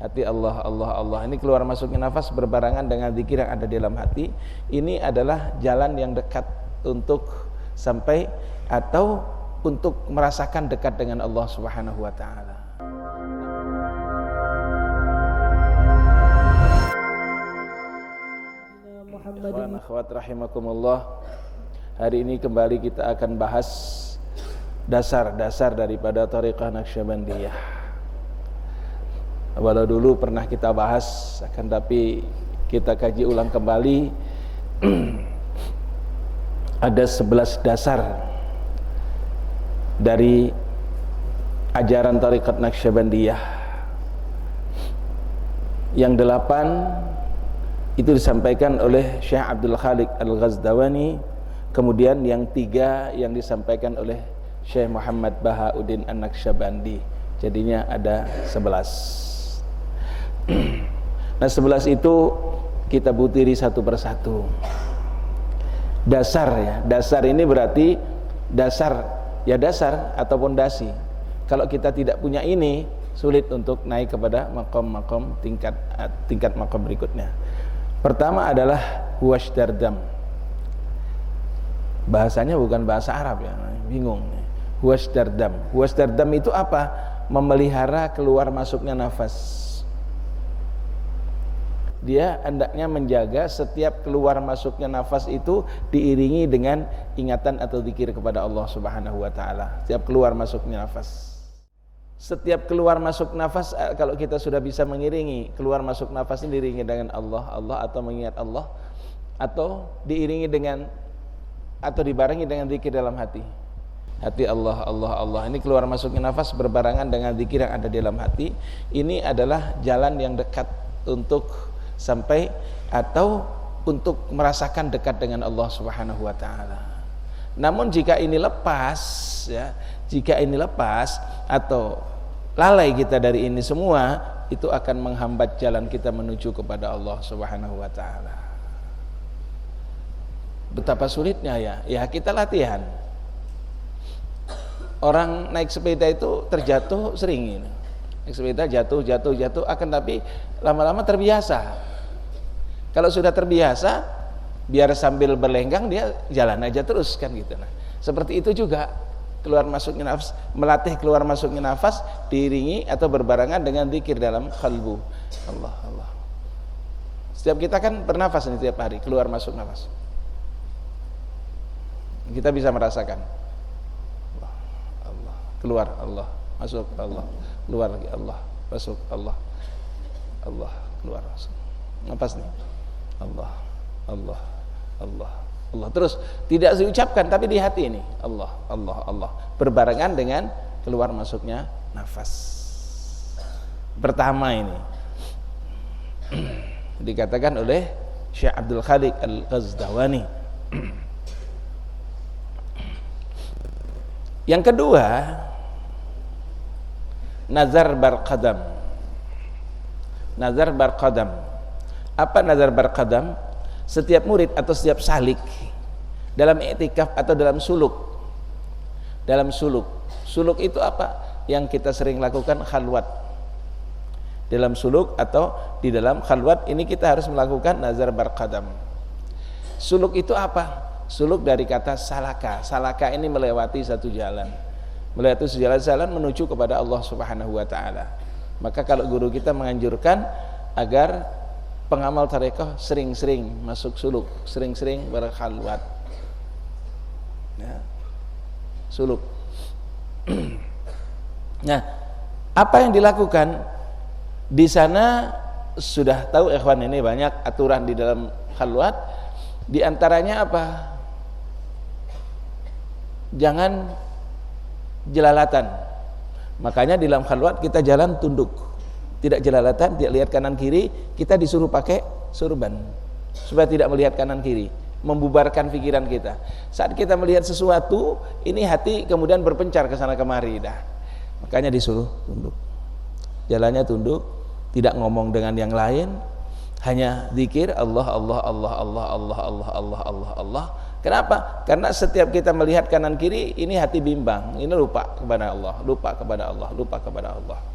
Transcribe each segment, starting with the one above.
Hati Allah, Allah, Allah. Ini keluar masuknya nafas berbarengan dengan zikir yang ada di dalam hati. Ini adalah jalan yang dekat untuk sampai atau untuk merasakan dekat dengan Allah Subhanahu wa taala. Ikhwan akhwat rahimakumullah. Hari ini kembali kita akan bahas dasar-dasar daripada Thariqah Naqsyabandiyah. Walau dulu pernah kita bahas, akan tapi kita kaji ulang kembali. Ada 11 dasar dari ajaran Thariqah Naqsyabandiyah. Yang 8 itu disampaikan oleh Syekh Abdul Khaliq Al-Ghazdawani. Kemudian yang 3 yang disampaikan oleh Syekh Muhammad Bahauddin An-Naqsyabandi. Jadinya ada 11. Nah 11 itu kita butiri satu persatu. Dasar ya, dasar ini berarti dasar ya, dasar atau pondasi. Kalau kita tidak punya ini, sulit untuk naik kepada makom-makom tingkat makom berikutnya. Pertama adalah huwasdardam. Bahasanya bukan bahasa Arab ya, bingung. Huwasdardam. Huwasdardam itu apa? Memelihara keluar masuknya nafas. Dia hendaknya menjaga setiap keluar masuknya nafas itu diiringi dengan ingatan atau zikir kepada Allah Subhanahu wa taala. Setiap keluar masuknya nafas. Setiap keluar masuk nafas, kalau kita sudah bisa mengiringi keluar masuk nafas ini diiringi dengan Allah, Allah, atau mengingat Allah, atau diiringi dengan atau dibarengi dengan zikir dalam hati. Hati Allah, Allah, Allah. Ini keluar masuknya nafas berbarengan dengan zikir yang ada di dalam hati. Ini adalah jalan yang dekat untuk sampai atau untuk merasakan dekat dengan Allah Subhanahu wa taala. Namun jika ini lepas ya, jika ini lepas atau lalai kita dari ini semua, itu akan menghambat jalan kita menuju kepada Allah Subhanahu wa taala. Betapa sulitnya ya. Ya kita latihan. Orang naik sepeda itu terjatuh sering ini. Naik sepeda jatuh akan tapi lama-lama terbiasa. Kalau sudah terbiasa, biar sambil berlenggang dia jalan aja terus kan gitu. Nah, seperti itu juga keluar masuknya nafas, melatih keluar masuknya nafas diiringi atau berbarengan dengan zikir dalam qalbu. Allah, Allah. Setiap kita kan bernafas nih tiap hari, keluar masuk nafas. Kita bisa merasakan. Allah, Allah, keluar Allah, masuk Allah, keluar lagi Allah, masuk Allah, Allah, keluar masuk. Nafas nih. Allah, Allah, Allah, Allah. Terus tidak diucapkan tapi di hati ini. Allah, Allah, Allah. Berbarengan dengan keluar masuknya nafas. Pertama ini dikatakan oleh Syekh Abdul Khaliq Al-Ghazdawani. Yang kedua, nazar barqadam. Nazar barqadam. Apa nazar barqadam? Setiap murid atau setiap salik dalam i'tikaf atau dalam suluk. Dalam suluk. Suluk itu apa? Yang kita sering lakukan khalwat. Dalam suluk atau di dalam khalwat ini kita harus melakukan nazar barqadam. Suluk itu apa? Suluk dari kata salaka. Salaka ini melewati satu jalan. Melewati jalan menuju kepada Allah Subhanahu wa taala. Maka kalau guru kita menganjurkan agar pengamal tarekat sering-sering masuk suluk, sering-sering berkhalwat. Ya. Suluk. Nah, apa yang dilakukan di sana sudah tahu ikhwan, ini banyak aturan di dalam khalwat. Di antaranya apa? Jangan jelalatan. Makanya di dalam khalwat kita jalan tunduk. Tidak jelalatan, tidak lihat kanan kiri, kita disuruh pakai surban supaya tidak melihat kanan kiri, membubarkan pikiran kita. Saat kita melihat sesuatu, ini hati kemudian berpencar ke sana kemari dah. Makanya disuruh tunduk. Jalannya tunduk, tidak ngomong dengan yang lain, hanya zikir Allah, Allah, Allah, Allah, Allah, Allah, Allah, Allah, Allah. Kenapa? Karena setiap kita melihat kanan kiri, ini hati bimbang, ini lupa kepada Allah, lupa kepada Allah, lupa kepada Allah.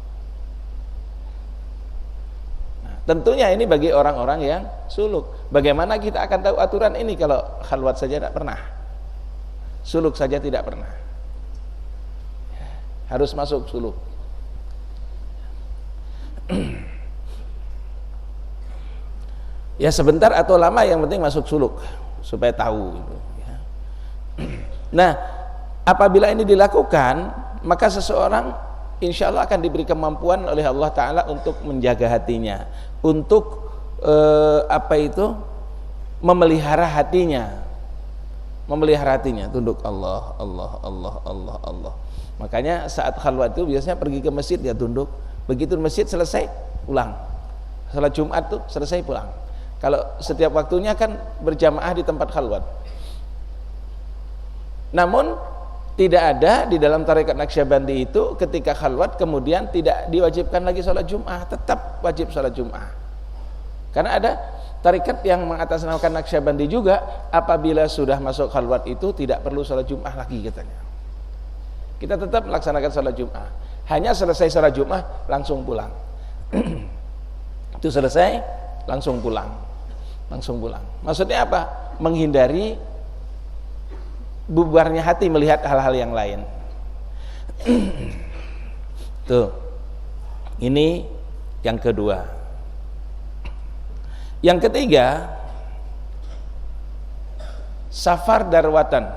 Tentunya ini bagi orang-orang yang suluk. Bagaimana kita akan tahu aturan ini kalau khalwat saja tidak pernah, suluk saja tidak pernah? Harus masuk suluk. Ya sebentar atau lama, yang penting masuk suluk supaya tahu gitu, ya. Nah, apabila ini dilakukan, maka seseorang insya Allah akan diberi kemampuan oleh Allah Ta'ala untuk menjaga hatinya, untuk memelihara hatinya, tunduk Allah, Allah, Allah, Allah, Allah. Makanya saat khalwat itu biasanya pergi ke masjid dia tunduk, begitu masjid selesai pulang, salat Jumat tuh selesai pulang. Kalau setiap waktunya kan berjamaah di tempat khalwat. Namun tidak ada di dalam tarekat Naqsyabandi itu ketika khalwat kemudian tidak diwajibkan lagi sholat Jum'ah, tetap wajib sholat Jum'ah. Karena ada tarekat yang mengatasnamakan Naqsyabandi juga, apabila sudah masuk khalwat itu tidak perlu sholat Jum'ah lagi katanya. Kita tetap melaksanakan sholat Jum'ah, hanya selesai sholat Jum'ah langsung pulang. Itu selesai langsung pulang, maksudnya apa? Menghindari bubarnya hati melihat hal-hal yang lain. Tuh, ini yang kedua. Yang ketiga, safar darwatan.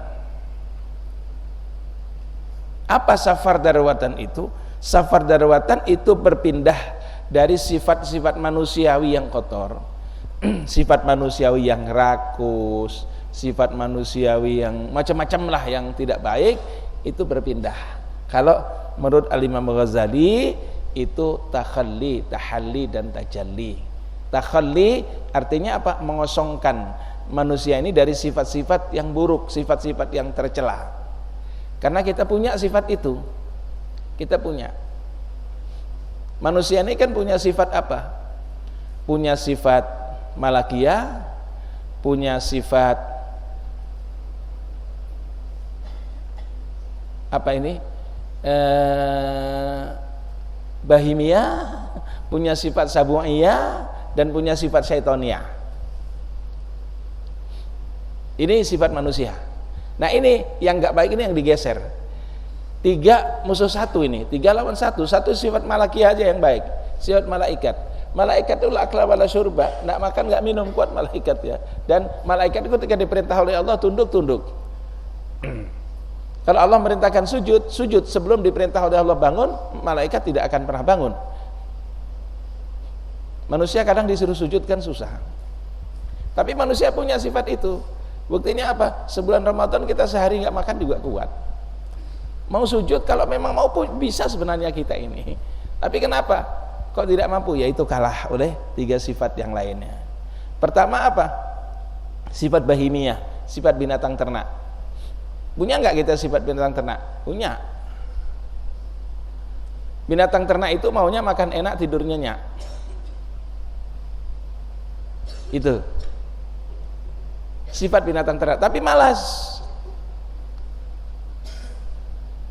Apa safar darwatan itu? Safar darwatan itu berpindah dari sifat-sifat manusiawi yang kotor, sifat manusiawi yang rakus, sifat manusiawi yang macam-macam lah yang tidak baik, itu berpindah. Kalau menurut Al-Imam Ghazali itu takhalli, tahalli dan tajalli. Takhalli artinya apa? Mengosongkan manusia ini dari sifat-sifat yang buruk, sifat-sifat yang tercela. Karena kita punya sifat itu. Kita punya. Manusia ini kan punya sifat apa? Punya sifat malakiyah, punya sifat apa ini? Bahimiyah, punya sifat sabu'iyah, dan punya sifat syaitoniyah. Ini sifat manusia. Nah ini yang nggak baik ini yang digeser. 3 musuh 1 ini, 3 lawan 1. 1 sifat malakiyah aja yang baik, sifat malaikat. Malaikat itu la akla wala syurba, nggak makan nggak minum, kuat malaikat ya. Dan malaikat itu ketika diperintah oleh Allah tunduk. Kalau Allah merintahkan sujud sebelum diperintah oleh Allah bangun, malaikat tidak akan pernah bangun. Manusia kadang disuruh sujud kan susah. Tapi manusia punya sifat itu. Buktinya apa? Sebulan Ramadan kita sehari nggak makan juga kuat. Mau sujud kalau memang mau bisa sebenarnya kita ini. Tapi kenapa? Kok tidak mampu? Yaitu kalah oleh 3 sifat yang lainnya. Pertama apa? Sifat bahimiyah, sifat binatang ternak. Punya nggak kita sifat binatang ternak? Punya. Binatang ternak itu maunya makan enak, tidur nyenyak. Itu sifat binatang ternak, tapi malas.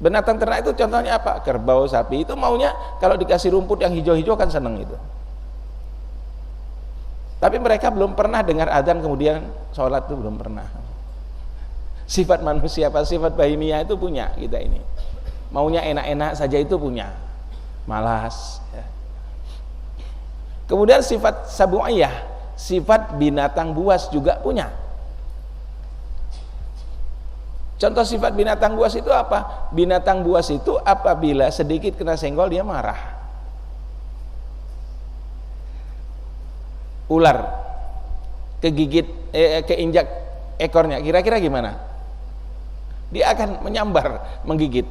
Binatang ternak itu contohnya apa? Kerbau, sapi, itu maunya kalau dikasih rumput yang hijau-hijau kan seneng itu. Tapi mereka belum pernah dengar adzan kemudian sholat, itu belum pernah. Sifat manusia apa? Sifat bahimiyah itu punya kita ini. Maunya enak-enak saja itu punya. Malas ya. Kemudian sifat sabu'iyah, sifat binatang buas juga punya. Contoh sifat binatang buas itu apa? Binatang buas itu apabila sedikit kena senggol dia marah. Ular kegigit, keinjak ekornya, kira-kira gimana? Dia akan menyambar, menggigit.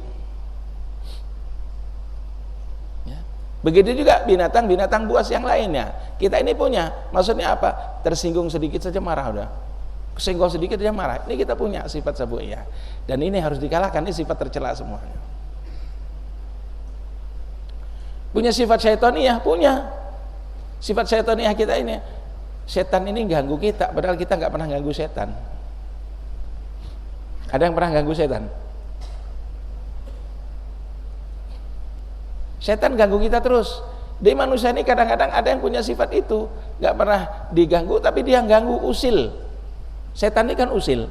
Ya. Begitu juga binatang-binatang buas yang lainnya. Kita ini punya, maksudnya apa? Tersinggung sedikit saja marah udah. Kesenggol sedikit saja marah. Ini kita punya sifat sabu'iyah. Dan ini harus dikalahkan, ini sifat tercela semuanya. Punya sifat syaitoniyah, punya. Sifat syaitoniyah kita ini, setan ini ganggu kita, padahal kita nggak pernah ganggu setan. Ada yang pernah ganggu setan? Setan ganggu kita terus. Di manusia ini kadang-kadang ada yang punya sifat itu, nggak pernah diganggu, tapi dia ganggu usil. Setan ini kan usil,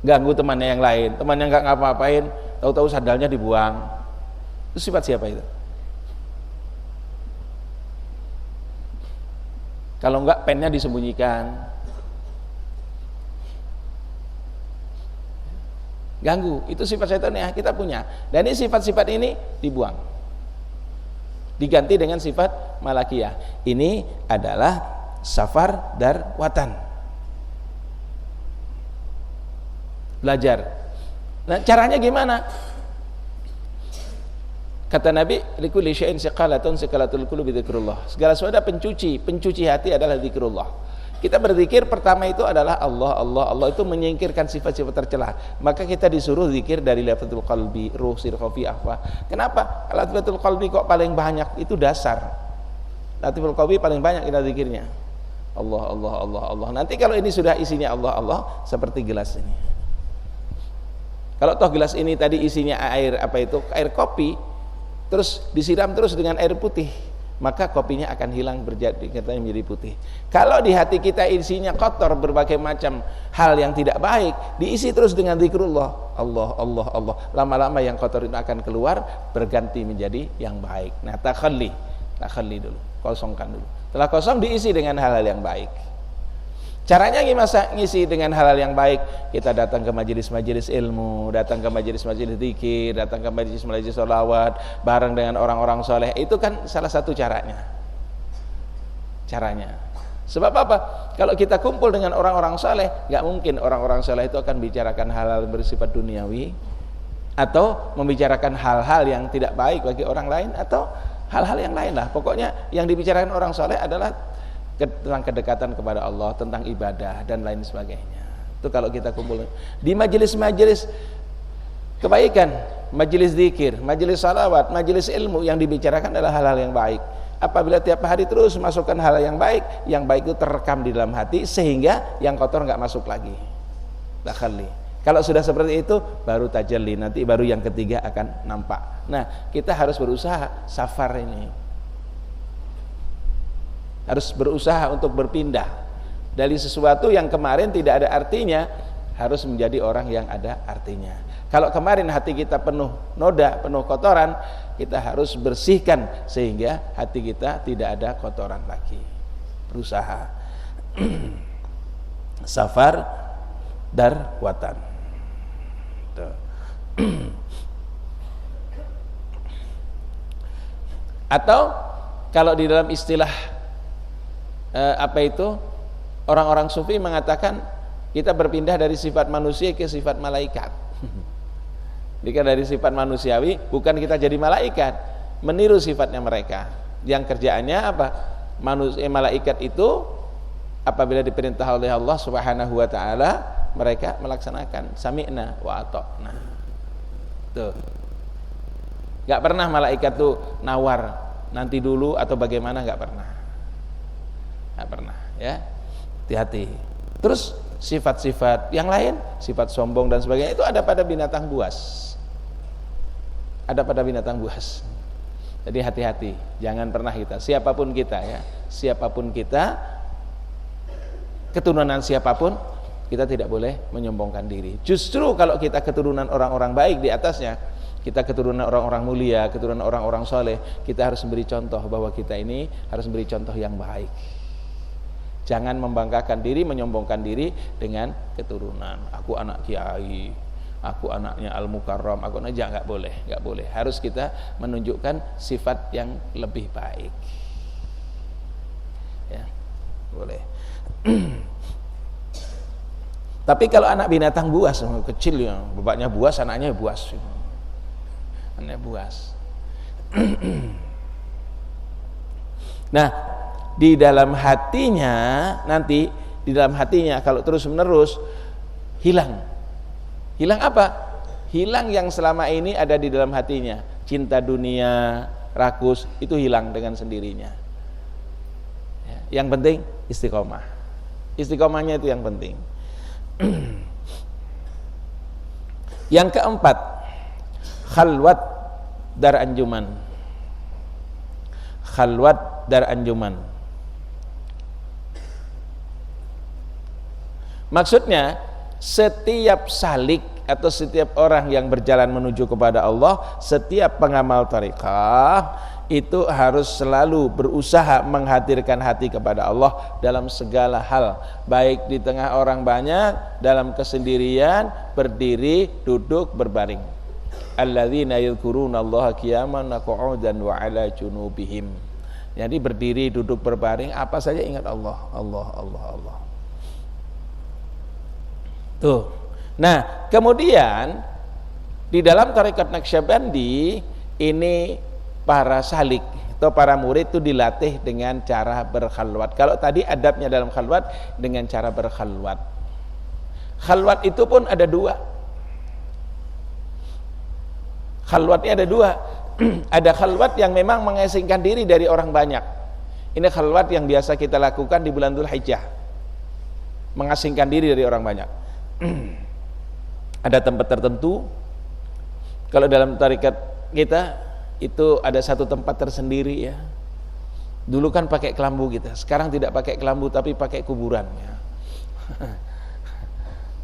ganggu temannya yang lain, temannya nggak ngapa-ngapain, tahu-tahu sandalnya dibuang. Itu sifat siapa itu? Kalau enggak pennya disembunyikan, ganggu. Itu sifat setan ya kita punya. Dan ini sifat-sifat ini dibuang, diganti dengan sifat malakiyah. Ini adalah safar dar watan. Belajar. Nah, caranya gimana? Kata Nabi, likulli syai'in siqalatun siqalatul qulubi dzikrullah. Segala sesuatu pencuci hati adalah zikrullah. Kita berzikir pertama itu adalah Allah, Allah, Allah, itu menyingkirkan sifat-sifat tercela. Maka kita disuruh zikir dari lafadzul qalbi, ruh, sir, khafi, akhfa. Kenapa? Lafadzul qalbi kok paling banyak? Itu dasar. Lafadzul qalbi paling banyak kita zikirnya. Allah, Allah, Allah, Allah. Nanti kalau ini sudah isinya Allah, Allah, seperti gelas ini. Kalau toh gelas ini tadi isinya air apa itu? Air kopi, terus disiram terus dengan air putih, maka kopinya akan hilang katanya menjadi putih. Kalau di hati kita isinya kotor, berbagai macam hal yang tidak baik, diisi terus dengan zikrullah, Allah, Allah, Allah, lama-lama yang kotor itu akan keluar, berganti menjadi yang baik. Nah, takhalli dulu, kosongkan dulu. Setelah kosong diisi dengan hal-hal yang baik. Caranya gimana ngisi dengan hal-hal yang baik? Kita datang ke majelis-majelis ilmu, datang ke majelis-majelis zikir, datang ke majelis-majelis sholawat, bareng dengan orang-orang soleh. Itu kan salah satu caranya. Sebab apa? Kalau kita kumpul dengan orang-orang soleh, nggak mungkin orang-orang soleh itu akan bicarakan hal-hal bersifat duniawi, atau membicarakan hal-hal yang tidak baik bagi orang lain, atau hal-hal yang lain lah. Pokoknya yang dibicarakan orang soleh adalah tentang kedekatan kepada Allah, tentang ibadah dan lain sebagainya. Itu kalau kita kumpul di majelis-majelis kebaikan, majelis zikir, majelis salawat, majelis ilmu, yang dibicarakan adalah hal-hal yang baik. Apabila tiap hari terus masukkan hal yang baik itu terekam di dalam hati, sehingga yang kotor nggak masuk lagi. Dakhalli. Kalau sudah seperti itu, baru tajalli, nanti baru yang ketiga akan nampak. Nah, kita harus berusaha safar ini. Harus berusaha untuk berpindah dari sesuatu yang kemarin tidak ada artinya, harus menjadi orang yang ada artinya. Kalau kemarin hati kita penuh noda, penuh kotoran, kita harus bersihkan sehingga hati kita tidak ada kotoran lagi. Berusaha. Safar dar watan. Atau kalau di dalam istilah orang-orang sufi mengatakan kita berpindah dari sifat manusia ke sifat malaikat. Jika dari sifat manusiawi, bukan kita jadi malaikat, meniru sifatnya mereka. Yang kerjaannya apa? Malaikat itu apabila diperintah oleh Allah Subhanahu wa taala, mereka melaksanakan sami'na wa ata'na. Tuh. Enggak pernah malaikat tuh nawar nanti dulu atau bagaimana, enggak pernah. Nggak pernah, ya, hati-hati. Terus sifat-sifat yang lain, sifat sombong dan sebagainya, itu ada pada binatang buas. Jadi hati-hati, jangan pernah kita, siapapun kita, ya, siapapun kita, keturunan siapapun, kita tidak boleh menyombongkan diri. Justru kalau kita keturunan orang-orang baik di atasnya, kita keturunan orang-orang mulia, keturunan orang-orang soleh, kita harus memberi contoh bahwa kita ini harus memberi contoh yang baik. Jangan membanggakan diri, menyombongkan diri dengan keturunan. Aku anak kiai, aku anaknya al-mukarram, aku aja, nggak boleh. Harus kita menunjukkan sifat yang lebih baik. Ya, boleh. Tapi kalau anak binatang buas, kecil ya, bapaknya buas, anaknya buas. Anaknya buas. Nah, di dalam hatinya nanti, di dalam hatinya kalau terus menerus hilang apa? Hilang yang selama ini ada di dalam hatinya, cinta dunia, rakus, itu hilang dengan sendirinya. Yang penting istiqomahnya itu yang penting. Yang keempat, khalwat dar anjuman. khalwat dar anjuman. Maksudnya setiap salik atau setiap orang yang berjalan menuju kepada Allah, setiap pengamal tarekah itu harus selalu berusaha menghadirkan hati kepada Allah dalam segala hal, baik di tengah orang banyak, dalam kesendirian, berdiri, duduk, berbaring. Alladzina yadhkurunallaha qiyaman wa qu'udan wa 'ala junubihim. Jadi berdiri, duduk, berbaring, apa saja ingat Allah, Allah, Allah, Allah. Tuh. Nah, kemudian di dalam tarekat Naqsyabandi ini para salik atau para murid itu dilatih dengan cara berkhalwat. Kalau tadi adabnya dalam khalwat dengan cara berkhalwat. Khalwat itu pun ada dua. Khalwatnya ada dua. Ada khalwat yang memang mengasingkan diri dari orang banyak. Ini khalwat yang biasa kita lakukan di bulan Dzulhijjah. Mengasingkan diri dari orang banyak. Ada tempat tertentu. Kalau dalam tarekat kita itu ada satu tempat tersendiri ya. Dulu kan pakai kelambu kita, sekarang tidak pakai kelambu tapi pakai kuburan ya.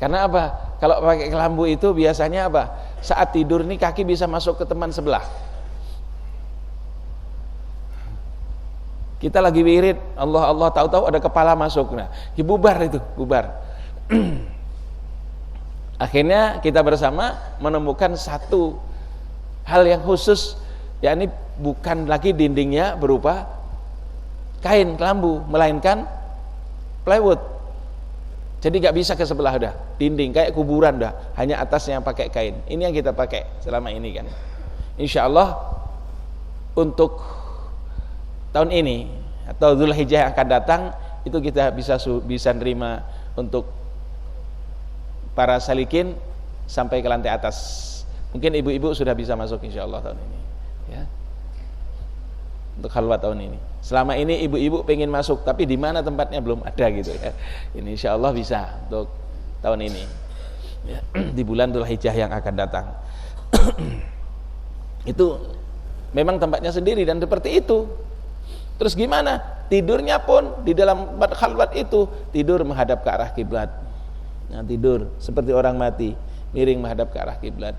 Karena apa? Kalau pakai kelambu itu biasanya apa? Saat tidur nih kaki bisa masuk ke teman sebelah. Kita lagi wirid, Allah Allah, tahu-tahu ada kepala masuk. Nah, ya bubar itu, bubar. Akhirnya kita bersama menemukan satu hal yang khusus, yakni bukan lagi dindingnya berupa kain kelambu, melainkan plywood. Jadi nggak bisa ke sebelah dah, dinding kayak kuburan dah, hanya atasnya yang pakai kain. Ini yang kita pakai selama ini kan. Insya Allah untuk tahun ini atau Dzulhijjah yang akan datang itu kita bisa nerima untuk para salikin sampai ke lantai atas. Mungkin ibu-ibu sudah bisa masuk insya Allah tahun ini ya. Untuk khalwat tahun ini. Selama ini ibu-ibu pengen masuk tapi di mana tempatnya belum ada gitu ya. Ini insya Allah bisa untuk tahun ini ya, di bulan Dzulhijjah yang akan datang. Itu memang tempatnya sendiri dan seperti itu. Terus gimana? Tidurnya pun di dalam tempat khalwat itu tidur menghadap ke arah kiblat. Nah, tidur seperti orang mati, miring menghadap ke arah kiblat.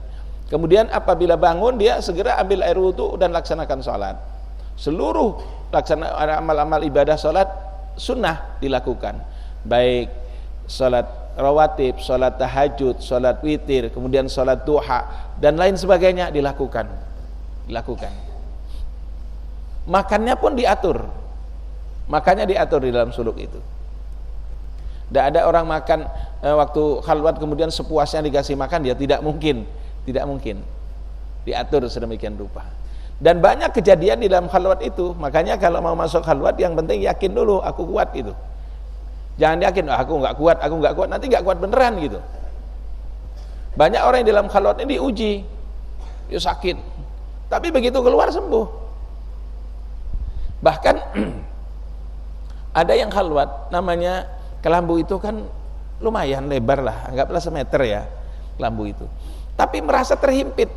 Kemudian apabila bangun dia segera ambil air wudu dan laksanakan sholat. Seluruh amal-amal ibadah sholat sunnah dilakukan, baik sholat rawatib, sholat tahajud, sholat witir, kemudian sholat duha dan lain sebagainya dilakukan. Makannya pun diatur, makannya diatur di dalam suluk itu. Tidak ada orang makan waktu khalwat kemudian sepuasnya dikasih makan, dia tidak mungkin diatur sedemikian rupa. Dan banyak kejadian di dalam khalwat itu. Makanya kalau mau masuk khalwat yang penting yakin dulu aku kuat itu. Jangan yakin aku nggak kuat, nanti nggak kuat beneran gitu. Banyak orang yang di dalam khalwat ini diuji, dia sakit, tapi begitu keluar sembuh. Bahkan ada yang khalwat namanya kelambu itu kan lumayan lebar lah, anggaplah semeter ya kelambu itu, tapi merasa terhimpit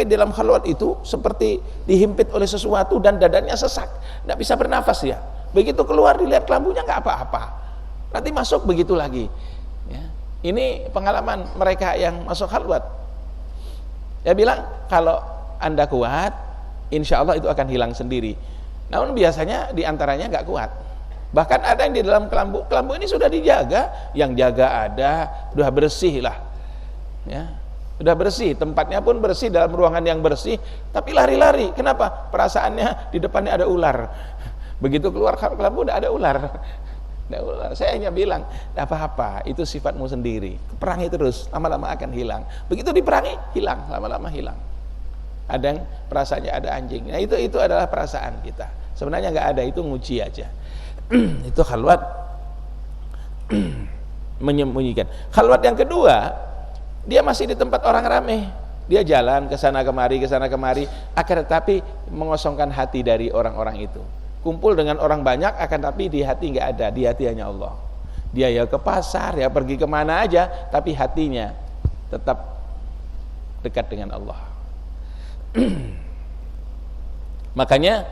dalam khalwat itu seperti dihimpit oleh sesuatu dan dadanya sesak, nggak bisa bernafas ya. Begitu keluar dilihat kelambunya nggak apa-apa, nanti masuk begitu lagi ya. Ini pengalaman mereka yang masuk khalwat. Dia bilang kalau anda kuat insya Allah itu akan hilang sendiri, namun biasanya diantaranya nggak kuat. Bahkan ada yang di dalam kelambu ini sudah dijaga, yang jaga ada, sudah bersih lah ya, sudah bersih, tempatnya pun bersih, dalam ruangan yang bersih, tapi lari-lari. Kenapa? Perasaannya di depannya ada ular. Begitu keluar kelambu udah ada ular. Saya hanya bilang, tidak apa-apa, itu sifatmu sendiri, perangi terus, lama-lama akan hilang. Begitu diperangi, hilang, lama-lama hilang. Ada yang perasaannya ada anjing, nah itu adalah perasaan kita, sebenarnya nggak ada, itu nguji aja. Itu khalwat menyembunyikan. Khalwat yang kedua, dia masih di tempat orang ramai, dia jalan ke sana kemari, akan tetapi mengosongkan hati dari orang-orang itu. Kumpul dengan orang banyak, akan tapi di hati nggak ada, di hati hanya Allah. Dia ya ke pasar, ya pergi kemana aja, tapi hatinya tetap dekat dengan Allah. Makanya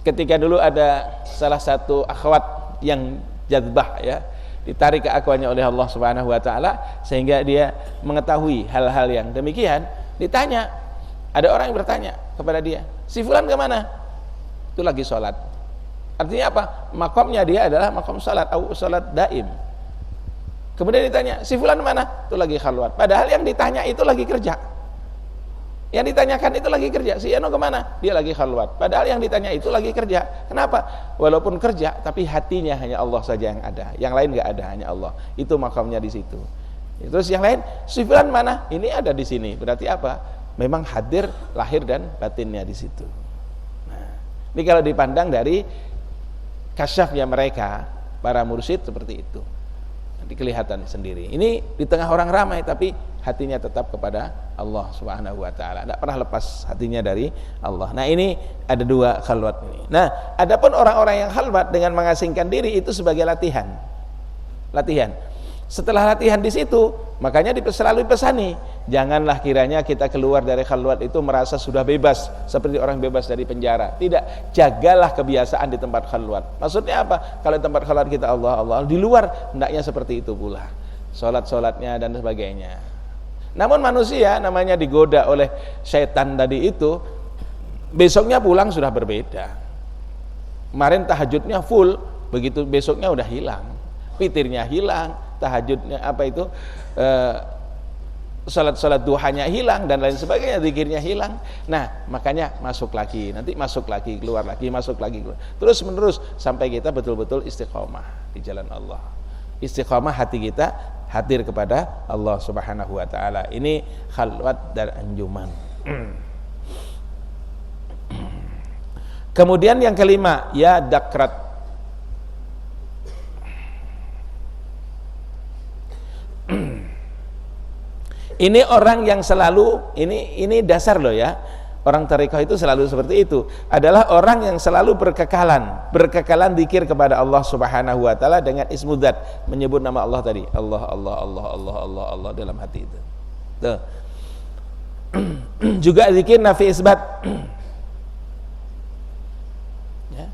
ketika dulu ada salah satu akhwat yang jadbah ya, ditarik keakuannya oleh Allah Subhanahu wa taala sehingga dia mengetahui hal-hal yang demikian, ditanya, ada orang yang bertanya kepada dia, si fulan kemana? Itu lagi sholat. Artinya apa? Makomnya dia adalah makom sholat, atau sholat daim. Kemudian ditanya, si fulan mana? Itu lagi khalwat. Padahal yang ditanya itu lagi kerja. Yang ditanyakan itu lagi kerja. Si Eno kemana? Dia lagi khalwat. Padahal yang ditanya itu lagi kerja. Kenapa? Walaupun kerja, tapi hatinya hanya Allah saja yang ada. Yang lain nggak ada, hanya Allah. Itu makamnya di situ. Terus yang lain, si fulan mana? Ini ada di sini. Berarti apa? Memang hadir lahir dan batinnya di situ. Nah, ini kalau dipandang dari kasyafnya mereka, para mursyid seperti itu. Nanti kelihatan sendiri. Ini di tengah orang ramai, tapi hatinya tetap kepada Allah Subhanahu wa taala. Tidak pernah lepas hatinya dari Allah. Nah, ini ada dua khalwat ini. Nah, adapun orang-orang yang khalwat dengan mengasingkan diri itu sebagai latihan. Latihan. Setelah latihan di situ, makanya selalu dipesani, janganlah kiranya kita keluar dari khalwat itu merasa sudah bebas seperti orang bebas dari penjara. Tidak, jagalah kebiasaan di tempat khalwat. Maksudnya apa? Kalau di tempat khalwat kita Allah Allah, di luar hendaknya seperti itu pula. Salat-salatnya dan sebagainya. Namun manusia namanya digoda oleh syaitan tadi itu, besoknya pulang sudah berbeda. Kemarin tahajudnya full, begitu besoknya udah hilang. Witirnya hilang, tahajudnya apa itu, salat duhanya hilang dan lain sebagainya, zikirnya hilang. Nah, makanya masuk lagi, nanti masuk lagi, keluar lagi, masuk lagi, keluar. Terus menerus sampai kita betul-betul istiqomah di jalan Allah. Istiqomah hati kita hadir kepada Allah Subhanahu wa taala. Ini khalwat dan anjuman. Kemudian yang kelima, ya dakrat. Ini orang yang selalu, ini dasar loh ya, orang tarekat itu selalu seperti itu, adalah orang yang selalu berkekalan zikir kepada Allah Subhanahu wa taala dengan ismudzat, menyebut nama Allah tadi, Allah Allah Allah Allah Allah Allah dalam hati itu. Tuh. Juga zikir nafi isbat. Ya.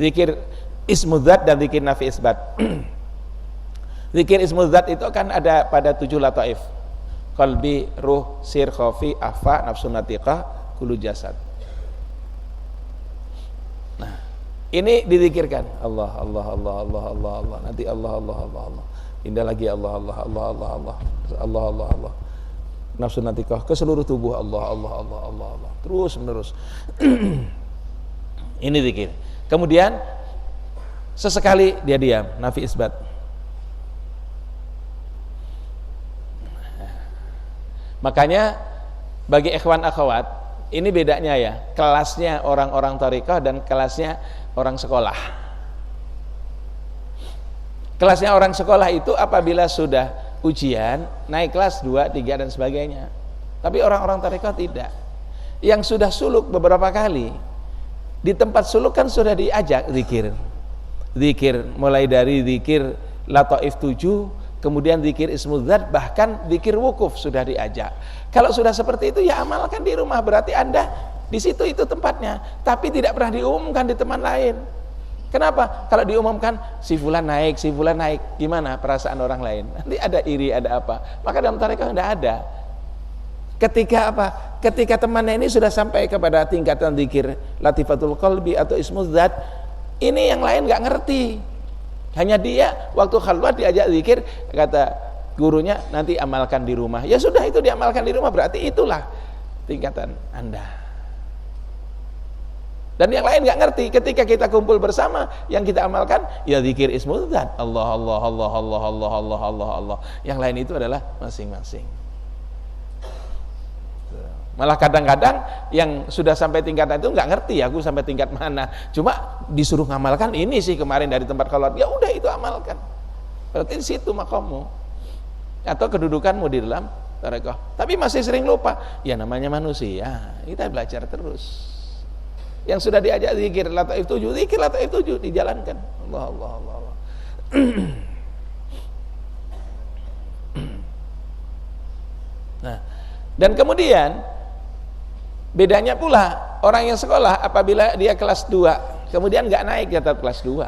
Zikir ismudzat dan zikir nafi isbat. Zikir ismudzat itu kan ada pada 7 lataif. Qalbi, ruh, sir, khafi, afa, nafsu natiqah, kulu jasad. Nah, ini dizikirkan Allah Allah Allah Allah Allah Allah. Nanti Allah Allah Allah Allah. Indah lagi Allah Allah Allah Allah Allah. Allah Allah Allah. Nafsu natiqah ke seluruh tubuh Allah Allah Allah Allah Allah. Terus menerus. Ini zikir. Kemudian sesekali dia diam, nafi isbat. Makanya bagi ikhwan akhwat, ini bedanya ya, kelasnya orang-orang thariqah dan kelasnya orang sekolah. Kelasnya orang sekolah itu apabila sudah ujian, naik kelas 2, 3 dan sebagainya. Tapi orang-orang thariqah tidak. Yang sudah suluk beberapa kali, di tempat suluk kan sudah diajak zikir. Zikir mulai dari zikir lataif 7, kemudian zikir ismudzat, bahkan zikir wukuf sudah diajak. Kalau sudah seperti itu ya amalkan di rumah, berarti Anda di situ itu tempatnya, tapi tidak pernah diumumkan di teman lain. Kenapa? Kalau diumumkan si fulan naik, gimana perasaan orang lain? Nanti ada iri, ada apa? Maka dalam tarekat tidak ada. Ketika apa? Ketika temannya ini sudah sampai kepada tingkatan zikir latifatul qalbi atau ismudzat, ini yang lain nggak ngerti. Hanya dia waktu khalwat diajak zikir, kata gurunya nanti amalkan di rumah. Ya sudah, itu diamalkan di rumah, berarti itulah tingkatan Anda. Dan yang lain nggak ngerti. Ketika kita kumpul bersama, yang kita amalkan ya zikir ismudzat, Allah Allah Allah Allah Allah Allah Allah Allah. Yang lain itu adalah masing-masing. Malah kadang-kadang yang sudah sampai tingkatan itu nggak ngerti, aku sampai tingkat mana, cuma disuruh ngamalkan ini sih kemarin dari tempat khalwat, ya udah itu amalkan, berarti di situ makammu atau kedudukanmu di dalam tarekat. Tapi masih sering lupa, ya namanya manusia, kita belajar terus. Yang sudah diajak zikir lataif 7, zikir lataif 7 dijalankan. Allah Allah Allah Allah. Nah, dan kemudian Bedanya pula orang yang sekolah apabila dia kelas 2 kemudian nggak naik, tetap kelas 2,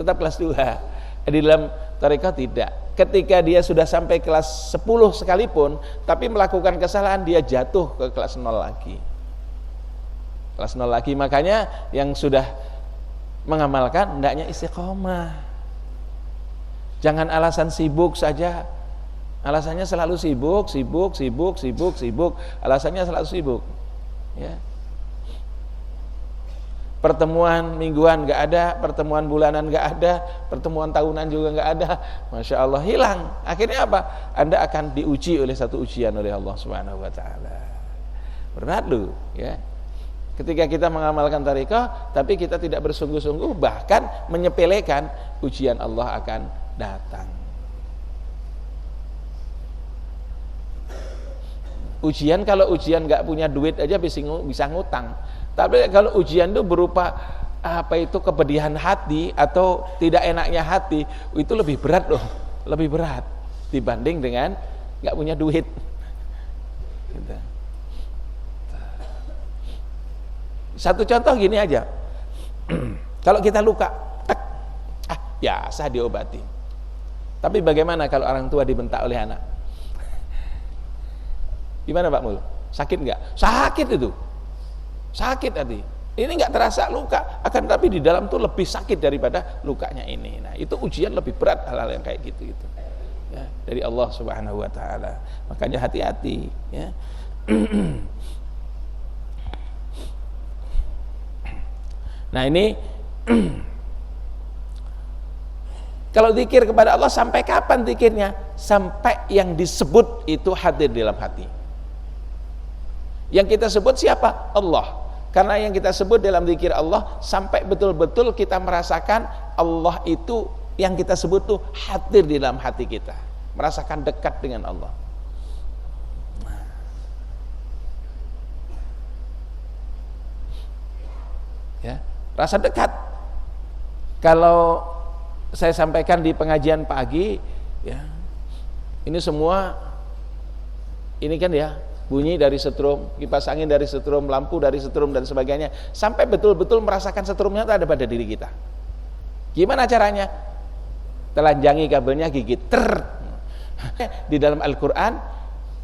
tetap kelas 2. Di dalam tarekat tidak, ketika dia sudah sampai kelas 10 sekalipun tapi melakukan kesalahan, dia jatuh ke kelas 0 lagi, kelas 0 lagi. Makanya yang sudah mengamalkan hendaknya istiqomah, jangan alasan sibuk saja. Alasannya selalu sibuk, alasannya selalu sibuk, ya. Pertemuan mingguan nggak ada, pertemuan bulanan nggak ada, pertemuan tahunan juga nggak ada, masya Allah, hilang. Akhirnya apa? Anda akan diuji oleh satu ujian oleh Allah Subhanahu Wa Taala. Berat loh, ya. Ketika kita mengamalkan tarekat, tapi kita tidak bersungguh-sungguh, bahkan menyepelekan, ujian Allah akan datang. Ujian, kalau ujian nggak punya duit aja bisa ngutang. Tapi kalau ujian itu berupa apa itu, kepedihan hati atau tidak enaknya hati, itu lebih berat loh, lebih berat dibanding dengan nggak punya duit. Gitu. Satu contoh gini aja, kalau kita luka, biasa diobati. Tapi bagaimana kalau orang tua dibentak oleh anak? Gimana Pak Mul? Sakit nggak? Sakit itu, sakit hati. Ini nggak terasa luka, akan tapi di dalam tuh lebih sakit daripada lukanya ini. Nah, itu ujian lebih berat, hal-hal yang kayak gitu. Ya, dari Allah Subhanahu Wa Taala. Makanya hati-hati. Ya. Nah ini, kalau zikir kepada Allah sampai kapan zikirnya? Sampai yang disebut itu hadir di dalam hati. Yang kita sebut siapa? Allah. Karena yang kita sebut dalam zikir Allah sampai betul-betul kita merasakan Allah itu, yang kita sebut tuh hadir di dalam hati kita, merasakan dekat dengan Allah. Ya, rasa dekat. Kalau saya sampaikan di pengajian pagi, ya, ini semua, ini kan ya, bunyi dari setrum, kipas angin dari setrum, lampu dari setrum dan sebagainya, sampai betul-betul merasakan setrumnya ada pada diri kita. Gimana caranya? Telanjangi kabelnya, gigit, di dalam Al-Quran,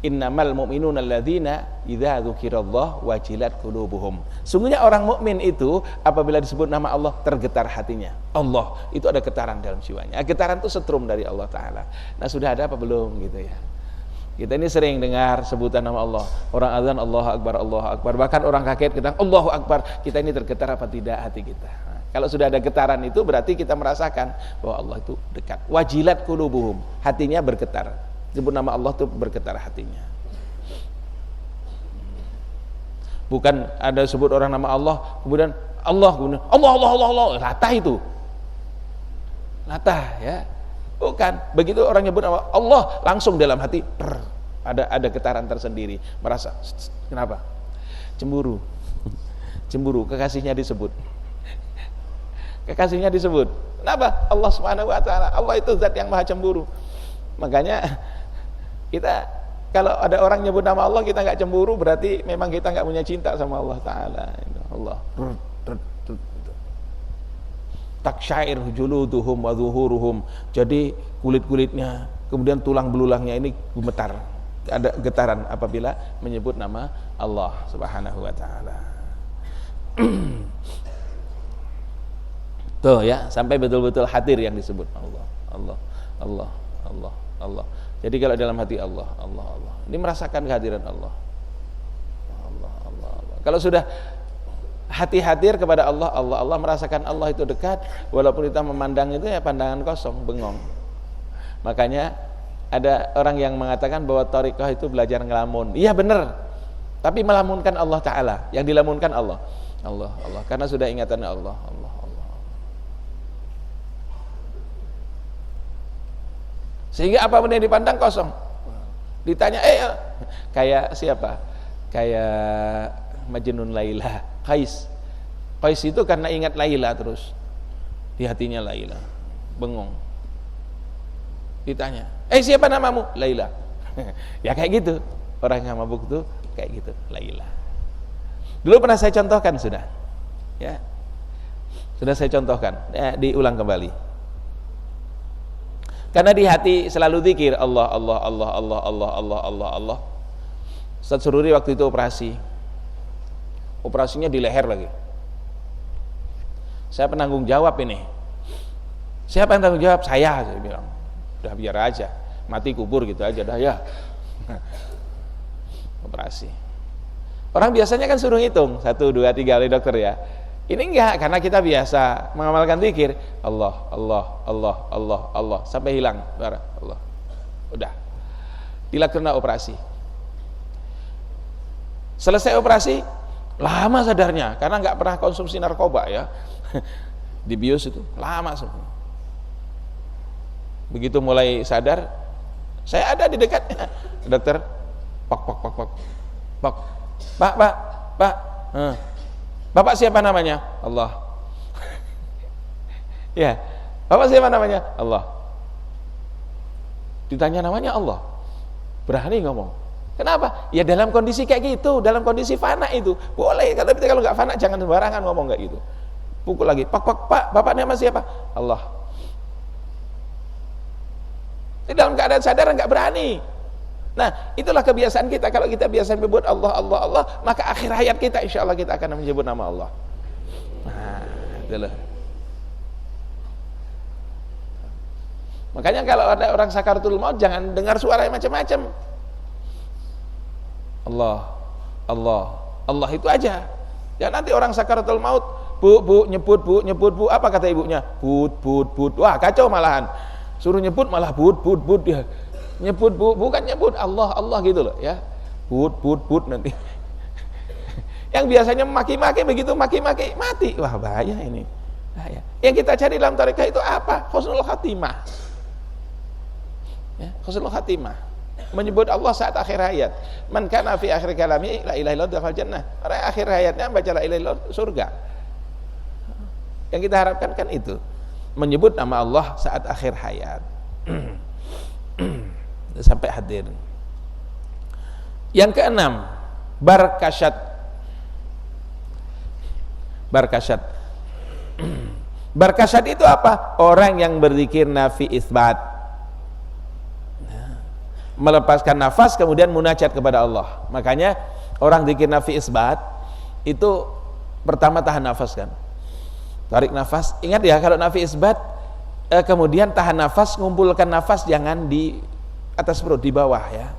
innamal mu'minuna alladzina idza dzukirallah wajilat qulubuhum. Sungguhnya orang mukmin itu apabila disebut nama Allah tergetar hatinya. Allah itu ada getaran dalam jiwanya. Getaran itu setrum dari Allah Taala. Nah, sudah ada apa belum gitu ya? Kita ini sering dengar sebutan nama Allah. Orang azan Allahu Akbar, Allahu Akbar. Bahkan orang kaget kita Allahu Akbar. Kita ini tergetar apa tidak hati kita? Nah, kalau sudah ada getaran itu berarti kita merasakan bahwa Allah itu dekat. Wajilat qulubuhum. Hatinya bergetar. Sebut nama Allah itu bergetar hatinya. Bukan ada sebut orang nama Allah kemudian Allah, kemudian Allah, latah itu. Latah ya. Bukan, begitu orang nyebut nama Allah langsung dalam hati ada getaran tersendiri, merasa kenapa? Cemburu. Cemburu, kekasihnya disebut. Kekasihnya disebut. Kenapa? Allah Subhanahu Wa Taala. Allah itu zat yang maha cemburu. Makanya kita kalau ada orang nyebut nama Allah kita nggak cemburu, berarti memang kita nggak punya cinta sama Allah Taala. Allah. Taksyair juluduhum wa zuhuruhum. Jadi kulit-kulitnya, kemudian tulang belulangnya ini gemetar. Ada getaran apabila menyebut nama Allah Subhanahu Wa Taala. Tuh ya, sampai betul-betul hadir yang disebut Allah, Allah, Allah, Allah, Allah. Jadi kalau dalam hati Allah, Allah, Allah, ini merasakan kehadiran Allah, Allah, Allah, Allah. Kalau sudah hati hadir kepada Allah, Allah, Allah, merasakan Allah itu dekat, walaupun kita memandang itu ya pandangan kosong, bengong. Makanya ada orang yang mengatakan bahwa thariqah itu belajar ngelamun. Iya benar, tapi melamunkan Allah Ta'ala. Yang dilamunkan Allah, Allah, Allah, karena sudah ingatannya Allah, Allah, Allah. Sehingga apapun yang dipandang kosong. Ditanya, kayak siapa? Kayak Majnun Laila, Qais. Qais itu karena ingat Laila terus, di hatinya Laila, bengong. Ditanya, siapa namamu? Laila. Ya kayak gitu, orang yang mabuk tuh kayak gitu, Laila. Dulu pernah saya contohkan sudah. Ya. Sudah saya contohkan. Diulang kembali. Karena di hati selalu zikir Allah Allah Allah Allah Allah Allah Allah Allah. Ustaz Sururi waktu itu operasinya di leher lagi. Saya penanggung jawab ini. Siapa yang tanggung jawab? Saya bilang. Udah biar aja, mati kubur gitu aja dah ya. Operasi. Orang biasanya kan suruh hitung 1, 2, 3 oleh dokter ya. Ini enggak, karena kita biasa mengamalkan zikir Allah Allah Allah Allah Allah sampai hilang suara Allah. Udah. Dilakukan operasi. Selesai operasi, lama sadarnya karena nggak pernah konsumsi narkoba ya. Dibius itu lama semua. Begitu mulai sadar, saya ada di dekatnya. Dokter, pak. Pak. Bapak siapa namanya? Allah. Ya, Bapak siapa namanya? Allah. Ditanya namanya Allah, berani ngomong. Kenapa? Ya dalam kondisi kayak gitu, dalam kondisi fana itu boleh. Tapi kalau nggak fana jangan sembarangan ngomong kayak gitu. Pukul lagi, pak, Bapak nama siapa? Allah. Di dalam keadaan sadar nggak berani. Nah, itulah kebiasaan kita. Kalau kita biasa menyebut Allah, Allah, Allah, maka akhir hayat kita insya Allah kita akan menyebut nama Allah. Nah, itulah. Makanya kalau ada orang sakaratul maut jangan dengar suara yang macam-macam. Allah, Allah, Allah itu aja. Ya nanti orang sakaratul maut, bu, nyebut bu, apa kata ibunya? But. Wah, kacau malahan. Suruh nyebut malah but dia. Nyebut bu, bukan nyebut Allah gitu loh ya. But nanti. Yang biasanya maki-maki begitu maki-maki mati. Wah, bahaya ini. Bahaya. Yang kita cari dalam tarekat itu apa? Husnul khatimah. Ya, husnul khatimah. Menyebut Allah saat akhir hayat. Man kana fi akhir kalami la ilaha illallah dakhala jannah. Orang akhir hayatnya baca la ilaha illallah surga. Yang kita harapkan kan itu. Menyebut nama Allah saat akhir hayat. Sampai hadir. Yang keenam, barkasyat. Barkasyat itu apa? Orang yang berzikir nafi isbat, melepaskan nafas kemudian munajat kepada Allah. Makanya orang zikir nafi isbat itu pertama tahan nafas kan, tarik nafas. Ingat ya, kalau nafi isbat kemudian tahan nafas, ngumpulkan nafas jangan di atas perut, di bawah ya,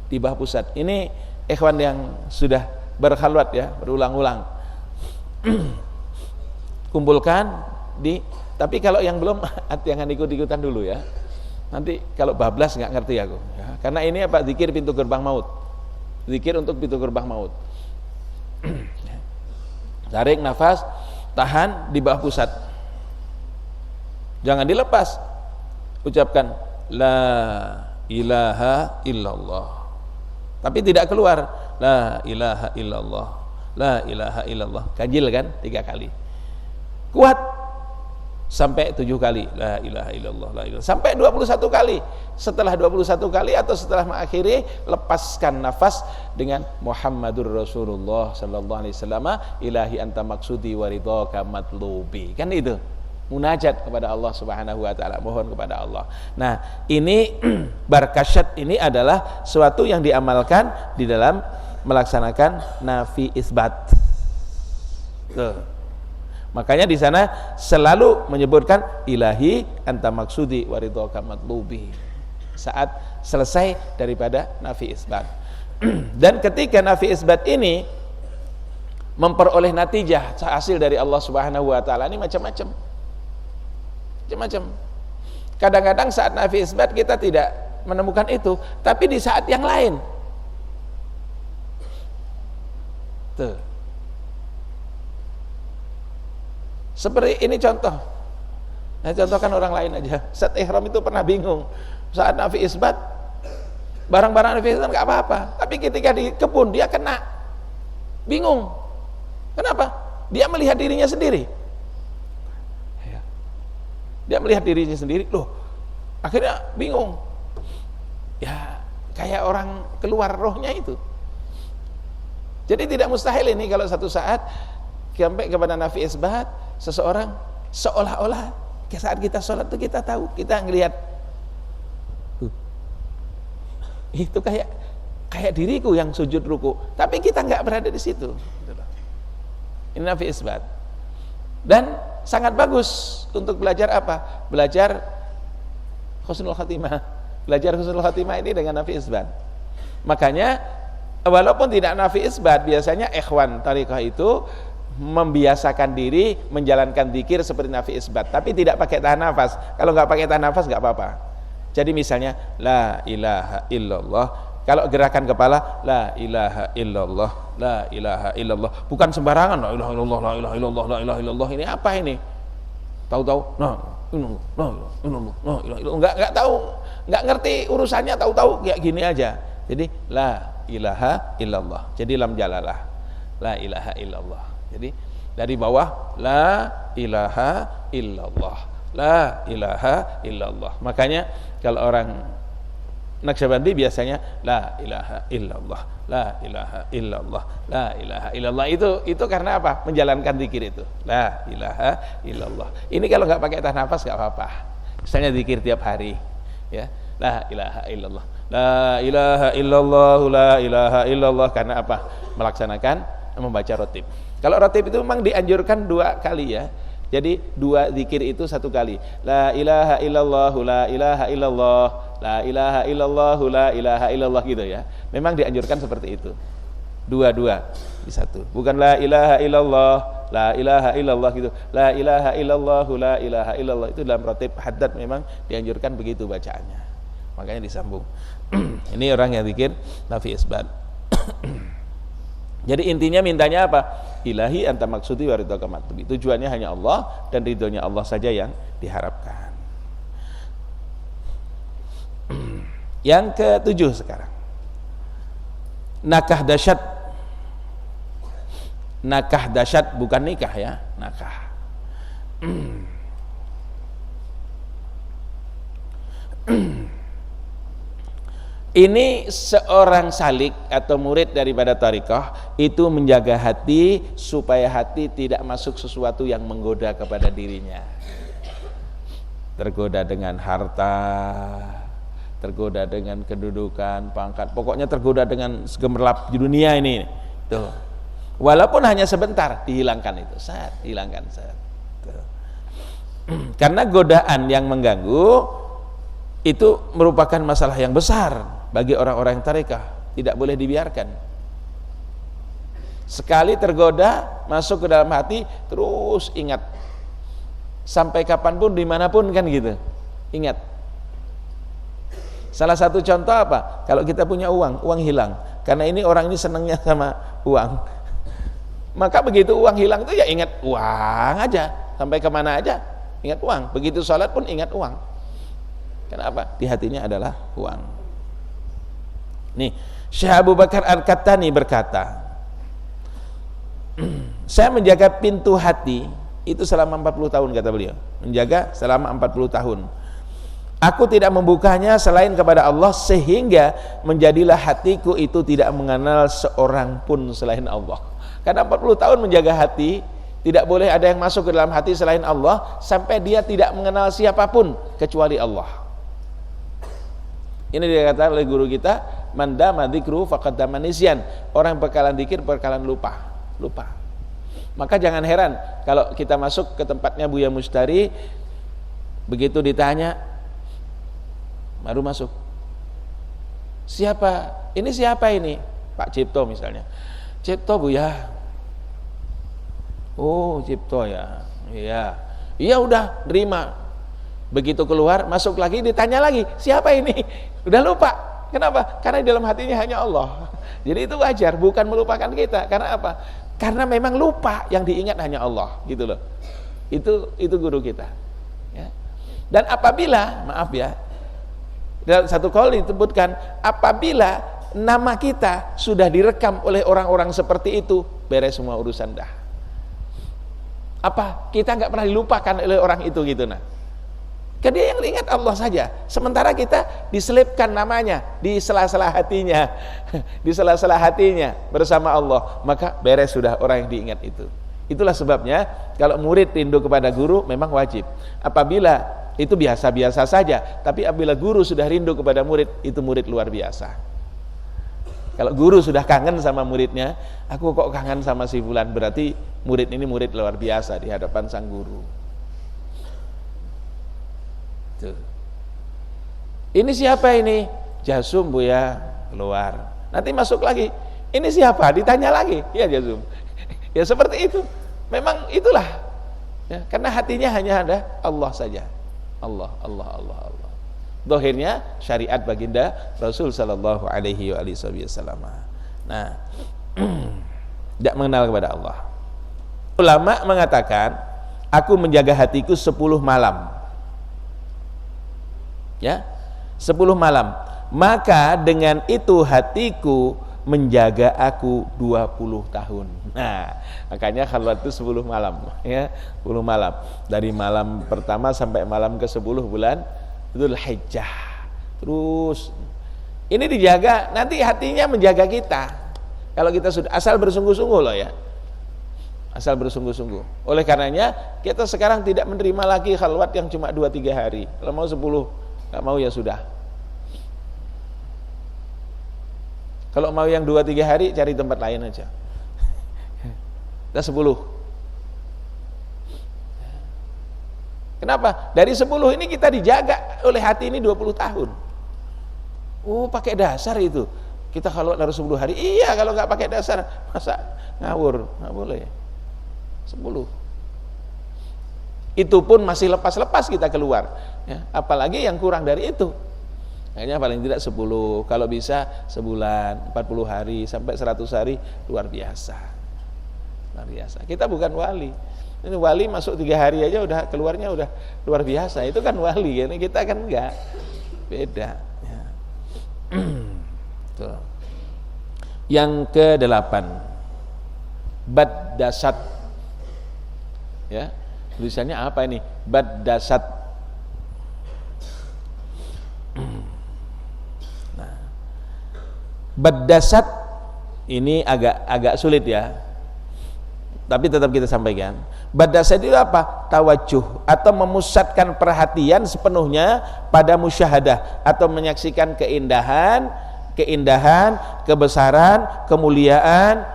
di bawah pusat. Ini ikhwan yang sudah berkhalwat ya, berulang-ulang. Kumpulkan di, tapi kalau yang belum jangan ikut-ikutan dulu ya. Nanti kalau bablas nggak ngerti aku ya. Karena ini apa? Zikir pintu gerbang maut. Zikir untuk pintu gerbang maut. Tarik nafas, tahan di bawah pusat. Jangan dilepas. Ucapkan la ilaha illallah. Tapi tidak keluar la ilaha illallah. La ilaha illallah. Ganjil kan 3 kali. Kuat sampai 7 kali la ilaha illallah, la ilaha, sampai 21 kali. Setelah 21 kali atau setelah mengakhiri, lepaskan nafas dengan Muhammadur Rasulullah sallallahu alaihi wasallam, ilahi anta maksudi wa ridhaka matlubi. Kan itu munajat kepada Allah Subhanahu wa taala, mohon kepada Allah. Nah, ini barkasyat ini adalah suatu yang diamalkan di dalam melaksanakan nafi isbat. Tuh. Makanya di sana selalu menyebutkan ilahi anta maksudi wa ridhaka matlubi saat selesai daripada nafi isbat. Dan ketika nafi isbat ini memperoleh natijah hasil dari Allah Subhanahu wa taala, ini macam-macam. Kadang-kadang saat nafi isbat kita tidak menemukan itu, tapi di saat yang lain. Tuh. Seperti ini contoh. Nah, contohkan orang lain aja. Saat ihram itu pernah bingung. Saat nafi isbat, barang-barang nafi isbat nggak apa-apa. Tapi ketika di kebun dia kena, bingung. Kenapa? Dia melihat dirinya sendiri. Dia melihat dirinya sendiri. Loh, akhirnya bingung. Ya, kayak orang keluar rohnya itu. Jadi tidak mustahil ini kalau satu saat sampai kepada nafi isbat, seseorang seolah-olah saat kita sholat itu kita tahu, kita ngelihat itu kayak diriku yang sujud ruku, tapi kita nggak berada di situ. Ini nafi isbat. Dan sangat bagus untuk belajar apa? Belajar husnul khatimah. Belajar husnul khatimah ini dengan nafi isbat. Makanya walaupun tidak nafi isbat, biasanya ikhwan tariqah itu membiasakan diri menjalankan zikir seperti nafi isbat, tapi tidak pakai tahan nafas. Kalau nggak pakai tahan nafas nggak apa-apa. Jadi misalnya la ilaha illallah, kalau gerakan kepala la ilaha illallah, la ilaha illallah, bukan sembarangan la ilaha illallah, la ilaha illallah, la ilaha illallah. Ini apa ini? Tahu-tahu nah nggak tahu, nggak ngerti urusannya, tahu-tahu kayak gini aja. Jadi la ilaha illallah, jadi lam jalalah, la ilaha illallah. Jadi dari bawah la ilaha illallah, la ilaha illallah. Makanya kalau orang Naqsyabandi biasanya la ilaha illallah, la ilaha illallah, la ilaha illallah. Itu karena apa? Menjalankan zikir itu. La ilaha illallah. Ini kalau nggak pakai tahan nafas nggak apa-apa. Misalnya zikir tiap hari, ya. La ilaha illallah. La ilaha illallah, la ilaha illallah, karena apa? Melaksanakan membaca rotib. Kalau rotib itu memang dianjurkan 2 kali ya. Jadi 2 zikir itu 1 kali. La ilaha illallah, la ilaha illallah, la ilaha illallah, la ilaha illallah, gitu ya. Memang dianjurkan seperti itu. 2 di 1. Bukan la ilaha illallah, la ilaha illallah gitu. La ilaha illallah, la ilaha illallah. Itu dalam rotib haddad memang dianjurkan begitu bacaannya. Makanya disambung. Ini orang yang zikir nafi isbat. Jadi intinya mintanya apa? Ilahi anta maksudi wa ridhaka matlubi. Tujuannya hanya Allah dan ridhonya Allah saja yang diharapkan. Yang ke-7 sekarang. Nakah dasyat. Nakah dasyat bukan nikah ya, nakah. Ini seorang salik atau murid daripada tariqah itu menjaga hati supaya hati tidak masuk sesuatu yang menggoda kepada dirinya. Tergoda dengan harta, tergoda dengan kedudukan, pangkat, pokoknya tergoda dengan segemerlap di dunia ini. Tuh. Walaupun hanya sebentar dihilangkan itu, dihilangkan. Tuh. Karena godaan yang mengganggu itu merupakan masalah yang besar bagi orang-orang yang tarekah, tidak boleh dibiarkan. Sekali tergoda masuk ke dalam hati, terus ingat sampai kapanpun, dimanapun, kan gitu, ingat. Salah satu contoh apa? Kalau kita punya uang hilang, karena ini orang ini senangnya sama uang, maka begitu uang hilang itu ya ingat uang aja, sampai kemana aja ingat uang. Begitu sholat pun ingat uang. Kenapa? Di hatinya adalah uang. Nih, Syekh Abu Bakar Al-Kattani berkata, saya menjaga pintu hati itu selama 40 tahun, kata beliau. Menjaga selama 40 tahun. Aku tidak membukanya selain kepada Allah, sehingga menjadilah hatiku itu tidak mengenal seorang pun selain Allah. Karena 40 tahun menjaga hati, tidak boleh ada yang masuk ke dalam hati selain Allah, sampai dia tidak mengenal siapapun kecuali Allah. Ini dikatakan oleh guru kita, mandama dzikru faqad dama nisyan. Orang bakalan dzikir bakalan lupa. Maka jangan heran kalau kita masuk ke tempatnya Buya Mustari, begitu ditanya baru masuk. Siapa? Ini siapa ini? Pak Cipto misalnya. Cipto Buya. Oh, Cipto ya. Iya. Iya udah, terima. Begitu keluar, masuk lagi, ditanya lagi, siapa ini? Udah lupa. Kenapa? Karena di dalam hatinya hanya Allah. Jadi itu wajar, bukan melupakan kita. Karena apa? Karena memang lupa, yang diingat hanya Allah, gitu loh. Itu guru kita. Ya. Dan apabila, maaf ya, dalam satu qaul disebutkan, apabila nama kita sudah direkam oleh orang-orang seperti itu, beres semua urusan dah. Apa? Kita nggak pernah dilupakan oleh orang itu, gitu nah. Kan dia yang ingat Allah saja. Sementara kita diselipkan namanya di sela-sela hatinya, di sela-sela hatinya bersama Allah. Maka beres sudah orang yang diingat itu. Itulah sebabnya kalau murid rindu kepada guru memang wajib. Apabila itu biasa-biasa saja, tapi apabila guru sudah rindu kepada murid, itu murid luar biasa. Kalau guru sudah kangen sama muridnya, aku kok kangen sama si fulan, berarti murid ini murid luar biasa di hadapan sang guru. Tuh. Ini siapa ini? Jasum Buya, keluar. Nanti masuk lagi. Ini siapa? Ditanya lagi. Ya Jasum. Ya seperti itu. Memang itulah. Ya, karena hatinya hanya ada Allah saja. Allah. Dohirnya syariat baginda Rasul sallallahu alaihi wasallam. Nah, tidak mengenal kepada Allah. Ulama mengatakan, aku menjaga hatiku 10 malam. Ya, 10 malam. Maka dengan itu hatiku menjaga aku 20 tahun. Nah, makanya khalwat itu 10 malam, ya, 10 malam. Dari malam pertama sampai malam ke-10 bulan Dzulhijjah. Terus ini dijaga, nanti hatinya menjaga kita. Kalau kita sudah asal bersungguh-sungguh loh ya. Asal bersungguh-sungguh. Oleh karenanya kita sekarang tidak menerima lagi khalwat yang cuma 2-3 hari. Kalau mau 10, nggak mau ya sudah. Kalau mau yang 2-3 hari cari tempat lain aja. Kita 10. Kenapa? Dari 10 ini kita dijaga oleh hati ini 20 tahun. Oh, pakai dasar itu. Kita kalau harus 10 hari. Iya, kalau nggak pakai dasar masa ngawur, nggak boleh. 10. Itu pun masih lepas-lepas kita keluar, ya, apalagi yang kurang dari itu. Akhirnya paling tidak 10, kalau bisa sebulan, 40 hari sampai 100 hari, luar biasa. Luar biasa. Kita bukan wali. Ini wali masuk 3 hari aja udah keluarnya udah luar biasa. Itu kan wali, ini kita kan enggak. Beda, ya. Tuh. Yang ke-8, Baddasat. Ya. Tulisannya apa ini? Baddasat. Nah, Baddasat ini agak sulit ya. Tapi tetap kita sampaikan. Baddasat itu apa? Tawajuh atau memusatkan perhatian sepenuhnya pada musyahadah atau menyaksikan keindahan, kebesaran, kemuliaan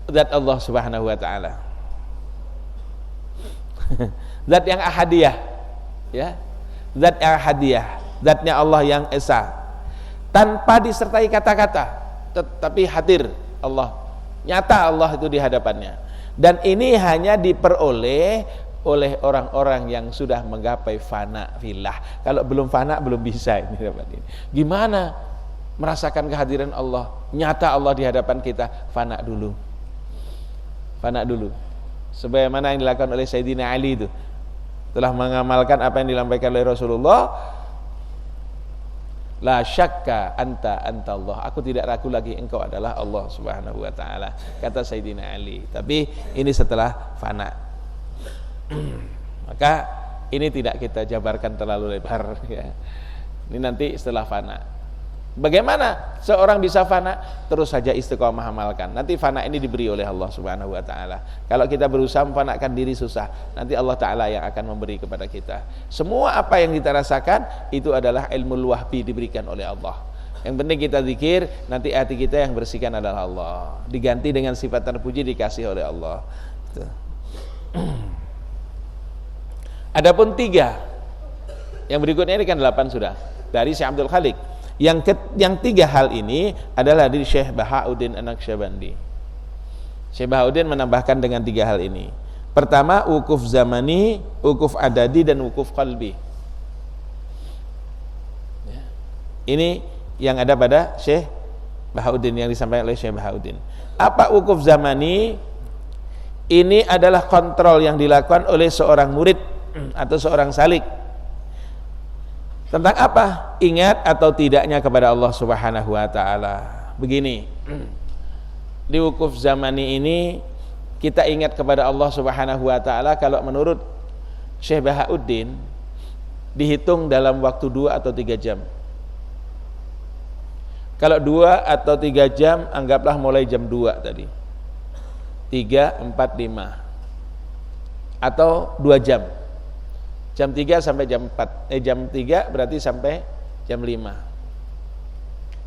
zat Allah Subhanahu wa taala. Zat yang ahadiyah, ya, zat yang ahadiyah, zatnya Allah yang esa, tanpa disertai kata-kata, tetapi hadir Allah, nyata Allah itu di hadapannya. Dan ini hanya diperoleh oleh orang-orang yang sudah menggapai fana fillah. Kalau belum fana belum bisa ini dapat ini. Gimana merasakan kehadiran Allah, nyata Allah di hadapan kita? Fana dulu, fana dulu. Sebagaimana yang dilakukan oleh Sayyidina Ali itu, telah mengamalkan apa yang dilampaikan oleh Rasulullah. La syakka anta Allah. Aku tidak ragu lagi engkau adalah Allah Subhanahu wa taala, kata Sayyidina Ali. Tapi ini setelah fana. Maka ini tidak kita jabarkan terlalu lebar ya. Ini nanti setelah fana. Bagaimana seorang bisa fana? Terus saja istiqomah amalkan. Nanti fana ini diberi oleh Allah Subhanahu wa taala. Kalau kita berusaha memfanakan diri susah, nanti Allah taala yang akan memberi kepada kita. Semua apa yang kita rasakan itu adalah ilmu wahbi diberikan oleh Allah. Yang penting kita zikir, nanti hati kita yang bersihkan adalah Allah. Diganti dengan sifat terpuji dikasih oleh Allah. Gitu. Adapun 3. Yang berikutnya ini kan 8 sudah. Dari Syekh Abdul Khalik. Yang 3 hal ini adalah dari Syekh Bahauddin An-Naqsyabandi. Syekh Bahauddin menambahkan dengan 3 hal ini. Pertama, wukuf zamani, wukuf adadi, dan wukuf qalbi. Ini yang ada pada Syekh Bahauddin, yang disampaikan oleh Syekh Bahauddin. Apa wukuf zamani? Ini adalah kontrol yang dilakukan oleh seorang murid atau seorang salik. Tentang apa? Ingat atau tidaknya kepada Allah Subhanahu wa taala. Begini. Di wukuf zamani ini kita ingat kepada Allah Subhanahu wa taala kalau menurut Syekh Bahauddin dihitung dalam waktu 2 atau 3 jam. Kalau 2 atau 3 jam, anggaplah mulai jam 2 tadi. 3, 4, 5. Atau 2 jam. Jam 3 sampai jam 4. Jam 3 berarti sampai jam 5.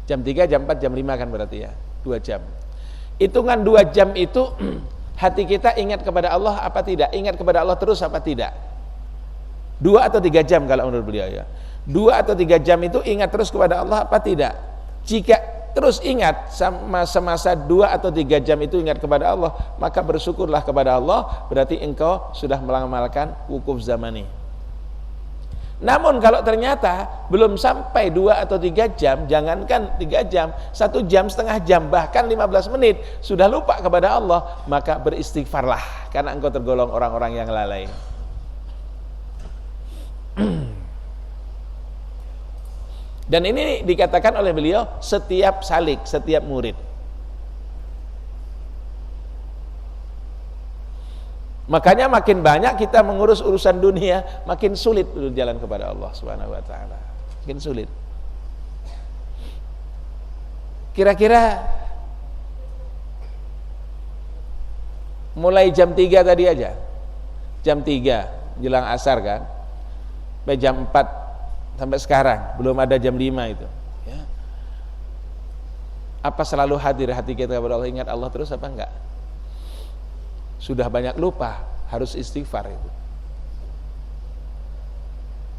Jam 3, jam 4, jam 5 kan berarti ya. 2 jam. Hitungan 2 jam itu hati kita ingat kepada Allah apa tidak? Ingat kepada Allah terus apa tidak? 2 atau 3 jam kalau menurut beliau ya. 2 atau 3 jam itu ingat terus kepada Allah apa tidak? Jika terus ingat semasa 2 atau 3 jam itu ingat kepada Allah, maka bersyukurlah kepada Allah, berarti engkau sudah mengamalkan wukuf zamani. Namun kalau ternyata belum sampai 2 atau 3 jam, jangankan 3 jam, 1 jam, setengah jam, bahkan 15 menit sudah lupa kepada Allah, maka beristighfarlah karena engkau tergolong orang-orang yang lalai. Dan ini dikatakan oleh beliau setiap salik, setiap murid. Makanya makin banyak kita mengurus urusan dunia, makin sulit berjalan kepada Allah Subhanahu wa taala. Makin sulit. Kira-kira mulai jam 3 tadi aja. Jam 3 jelang asar kan. Sampai jam 4 sampai sekarang belum ada jam 5 itu ya. Apa selalu hadir hati kita kepada Allah, ingat Allah terus apa enggak? Sudah banyak lupa, harus istighfar itu.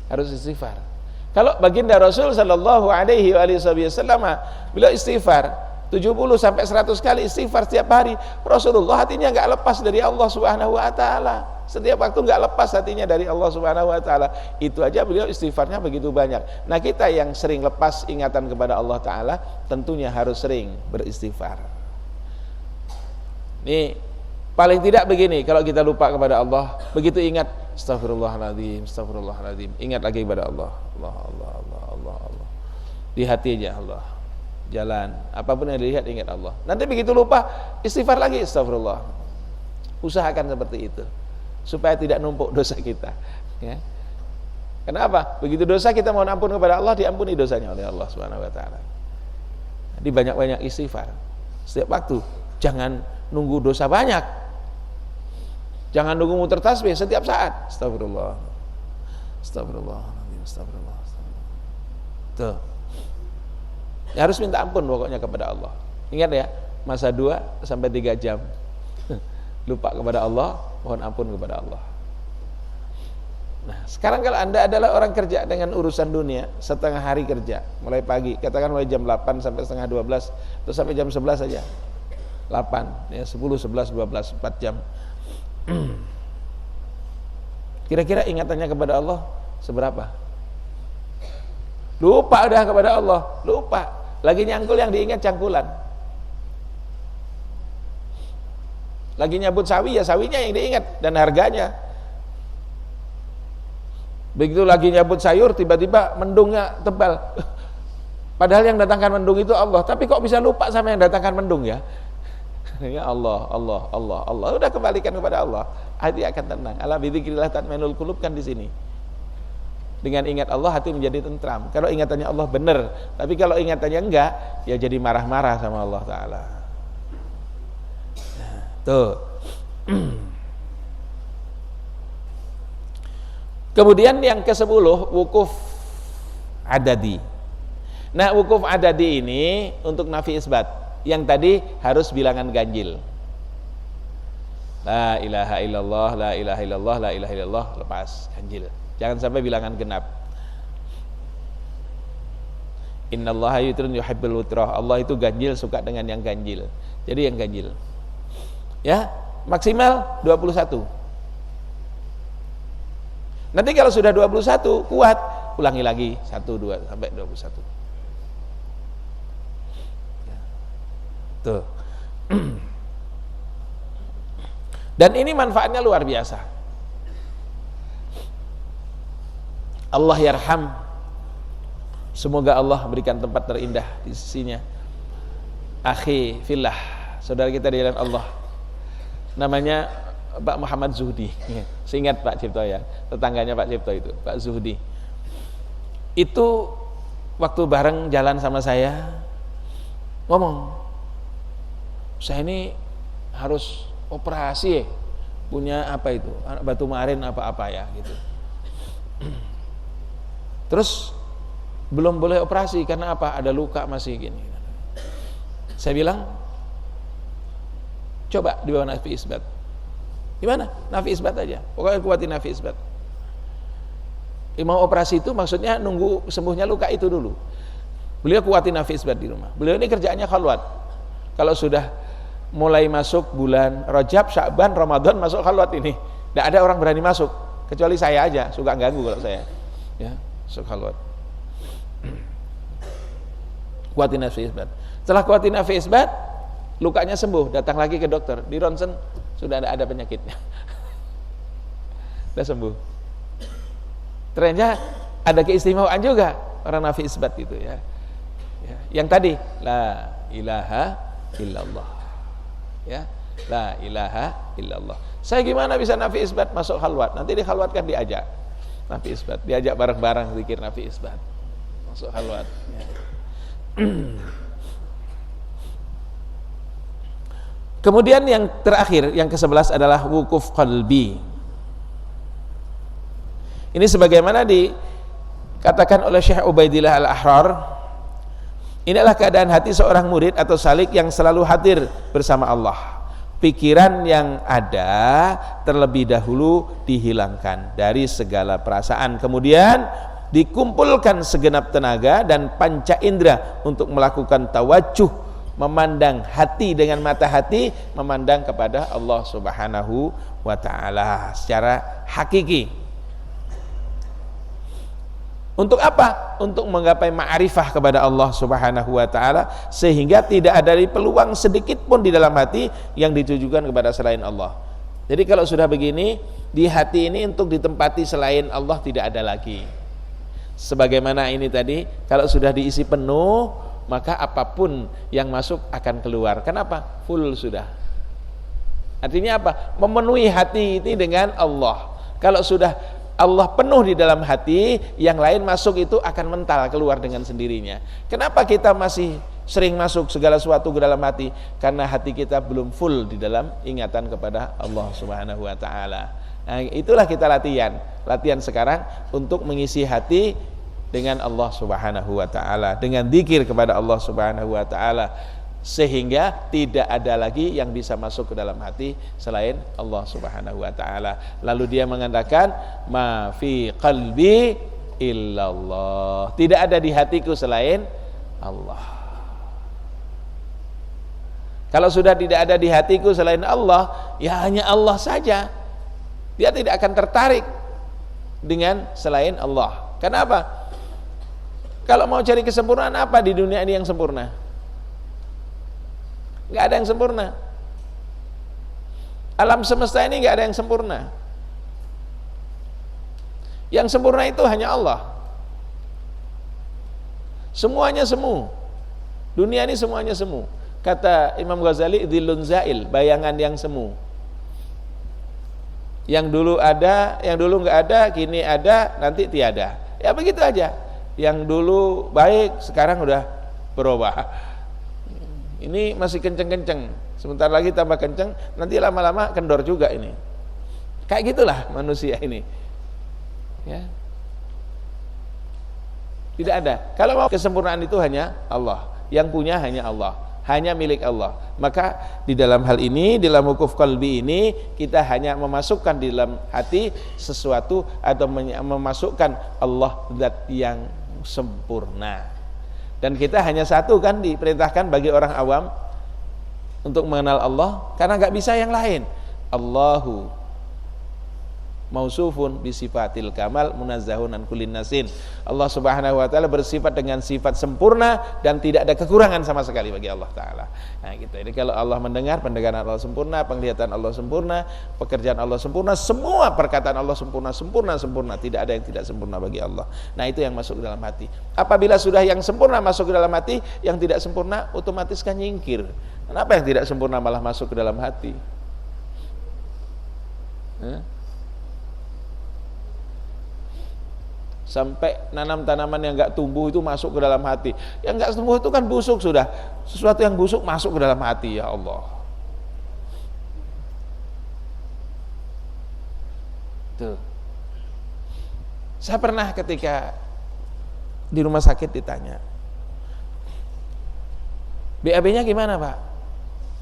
Harus istighfar. Kalau baginda Rasul sallallahu alaihi wasallam beliau istighfar 70 sampai 100 kali istighfar setiap hari. Rasulullah hatinya enggak lepas dari Allah Subhanahu wa taala. Setiap waktu enggak lepas hatinya dari Allah Subhanahu wa taala. Itu aja beliau istighfarnya begitu banyak. Nah, kita yang sering lepas ingatan kepada Allah taala tentunya harus sering beristighfar. Nih, paling tidak begini, kalau kita lupa kepada Allah, begitu ingat astagfirullahaladzim, astagfirullahaladzim, ingat lagi kepada Allah. Allah. Di hati aja Allah. Jalan, apapun yang dilihat ingat Allah. Nanti begitu lupa, istighfar lagi, astagfirullah. Usahakan seperti itu supaya tidak numpuk dosa kita ya. Kenapa? Begitu dosa kita mohon ampun kepada Allah, diampuni dosanya oleh Allah Subhanahu wa taala. Jadi banyak-banyak istighfar setiap waktu. Jangan nunggu dosa banyak. Jangan nunggu muter tasbih setiap saat. Astagfirullah. Astagfirullah. Astagfirullah. Tuh. Ya, harus minta ampun pokoknya kepada Allah. Ingat ya, masa 2 sampai 3 jam lupa kepada Allah, mohon ampun kepada Allah. Nah, sekarang kalau Anda adalah orang kerja dengan urusan dunia, setengah hari kerja, mulai pagi, katakan mulai jam 8 sampai setengah 12, terus sampai jam 11 saja. 8, ya 10, 11, 12, 4 jam. Kira-kira ingatannya kepada Allah seberapa? Lupa udah kepada Allah, lupa. Lagi nyangkul yang diingat cangkulan. Lagi nyabut sawi, ya sawinya yang diingat dan harganya. Begitu lagi nyabut sayur, tiba-tiba mendungnya tebal. Padahal yang datangkan mendung itu Allah, tapi kok bisa lupa sama yang datangkan mendung ya? Ya Allah. Udah kembalikan kepada Allah, hati akan tenang. Ala bidzikrillah tatma'innul qulub kan di sini. Dengan ingat Allah hati menjadi tentram. Kalau ingatannya Allah benar, tapi kalau ingatannya enggak, ya jadi marah-marah sama Allah taala. Tuh. Kemudian yang ke-10 wukuf adadi. Nah, wukuf adadi ini untuk nafi isbat. Yang tadi harus bilangan ganjil. La ilaha illallah, la ilaha illallah, la ilaha illallah, lepas ganjil. Jangan sampai bilangan genap. Innallaha yutrun yuhibbul wutrah. Allah itu ganjil, suka dengan yang ganjil. Jadi yang ganjil. Ya, maksimal 21. Nanti kalau sudah 21 kuat, ulangi lagi 1 2 sampai 21. Ya. Tuh. Dan ini manfaatnya luar biasa. Allah yarham, semoga Allah berikan tempat terindah di sisinya. Akhi fillah, saudara kita di jalan Allah, namanya Pak Muhammad Zuhdi. Seingat Pak Cipto ya, tetangganya Pak Cipto itu, Pak Zuhdi. itu waktu bareng jalan sama saya ngomong, saya ini harus operasi ya, punya apa itu, batu marin apa-apa ya gitu. Terus belum boleh operasi karena apa? Ada luka masih gini. Saya bilang, coba dibawa nafi isbat. Gimana? Nafi isbat aja. Pokoknya kuatin nafi isbat. Mau operasi itu maksudnya nunggu sembuhnya luka itu dulu. Beliau kuatin nafi isbat di rumah. Beliau ini kerjaannya khalwat. Kalau sudah mulai masuk bulan Rajab, Sya'ban, Ramadan masuk khalwat ini. Tidak ada orang berani masuk kecuali saya aja, suka ganggu kalau saya. Ya, masuk khalwat. Kuatin nafi isbat. Setelah kuatin nafi isbat, lukanya sembuh, datang lagi ke dokter, di ronsen sudah ada penyakitnya. Sudah sembuh. Ternyata ada keistimewaan juga orang nafi isbat itu ya. Yang tadi la ilaha illallah. Ya, la ilaha illallah. Saya gimana bisa nafi isbat masuk khalwat? Nanti di khalwat kan diajak nafi isbat, diajak bareng-bareng zikir nafi isbat. Masuk khalwat ya. Kemudian yang terakhir, yang ke-11 adalah wukuf qalbi. Ini sebagaimana dikatakan oleh Syekh Ubaidillah Al-Ahrar, inilah keadaan hati seorang murid atau salik yang selalu hadir bersama Allah. Pikiran yang ada terlebih dahulu dihilangkan dari segala perasaan, kemudian dikumpulkan segenap tenaga dan panca indera untuk melakukan tawajjuh, memandang hati dengan mata hati, memandang kepada Allah Subhanahu wa ta'ala secara hakiki. Untuk apa? Untuk menggapai ma'rifah kepada Allah Subhanahu wa ta'ala, sehingga tidak ada peluang sedikit pun di dalam hati yang ditujukan kepada selain Allah. Jadi kalau sudah begini, di hati ini untuk ditempati selain Allah tidak ada lagi. Sebagaimana ini tadi, kalau sudah diisi penuh, maka apapun yang masuk akan keluar. Kenapa? Full sudah. Artinya apa? Memenuhi hati ini dengan Allah. Kalau sudah Allah penuh di dalam hati, yang lain masuk itu akan mental keluar dengan sendirinya. Kenapa kita masih sering masuk segala sesuatu ke dalam hati? Karena hati kita belum full di dalam ingatan kepada Allah Subhanahu wa ta'ala. Nah, itulah kita latihan sekarang untuk mengisi hati dengan Allah Subhanahu wa ta'ala, dengan zikir kepada Allah Subhanahu wa ta'ala, sehingga tidak ada lagi yang bisa masuk ke dalam hati selain Allah Subhanahu wa ta'ala. Lalu dia mengatakan, ma fi qalbi illallah, tidak ada di hatiku selain Allah. Kalau sudah tidak ada di hatiku selain Allah, ya hanya Allah saja. Dia tidak akan tertarik dengan selain Allah. Kenapa? Kalau mau cari kesempurnaan, apa di dunia ini yang sempurna? Nggak ada yang sempurna. Alam semesta ini nggak ada yang sempurna. Yang sempurna itu hanya Allah. Semuanya semu. Dunia ini semuanya semu. Kata Imam Ghazali, dhillun zail, bayangan yang semu. Yang dulu ada, yang dulu nggak ada, kini ada, nanti tiada. Ya begitu aja. Yang dulu baik, sekarang udah berubah. Ini masih kenceng-kenceng, sebentar lagi tambah kenceng, nanti lama-lama kendor juga ini. Kayak gitulah manusia ini. Ya. Tidak ada. Kalau mau kesempurnaan itu hanya Allah, yang punya hanya Allah, hanya milik Allah. Maka di dalam hal ini, di dalam wukuf qalbi ini, kita hanya memasukkan di dalam hati sesuatu atau memasukkan Allah zat yang sempurna. Dan kita hanya satu kan diperintahkan bagi orang awam untuk mengenal Allah, karena nggak bisa yang lain. Allahu mausufun bisifatil kamal munazzahun an kullin nasin. Allah Subhanahu wa taala bersifat dengan sifat sempurna dan tidak ada kekurangan sama sekali bagi Allah taala. Nah, gitu. Jadi kalau Allah mendengar, pendengaran Allah sempurna, penglihatan Allah sempurna, pekerjaan Allah sempurna, semua perkataan Allah sempurna, tidak ada yang tidak sempurna bagi Allah. Nah, itu yang masuk ke dalam hati. Apabila sudah yang sempurna masuk ke dalam hati, yang tidak sempurna otomatis kan nyingkir. Kenapa yang tidak sempurna malah masuk ke dalam hati? sampai nanam tanaman yang enggak tumbuh itu masuk ke dalam hati. Yang enggak tumbuh itu kan busuk sudah. Sesuatu yang busuk masuk ke dalam hati, ya Allah. Tuh. Saya pernah ketika di rumah sakit ditanya, BAB-nya gimana Pak?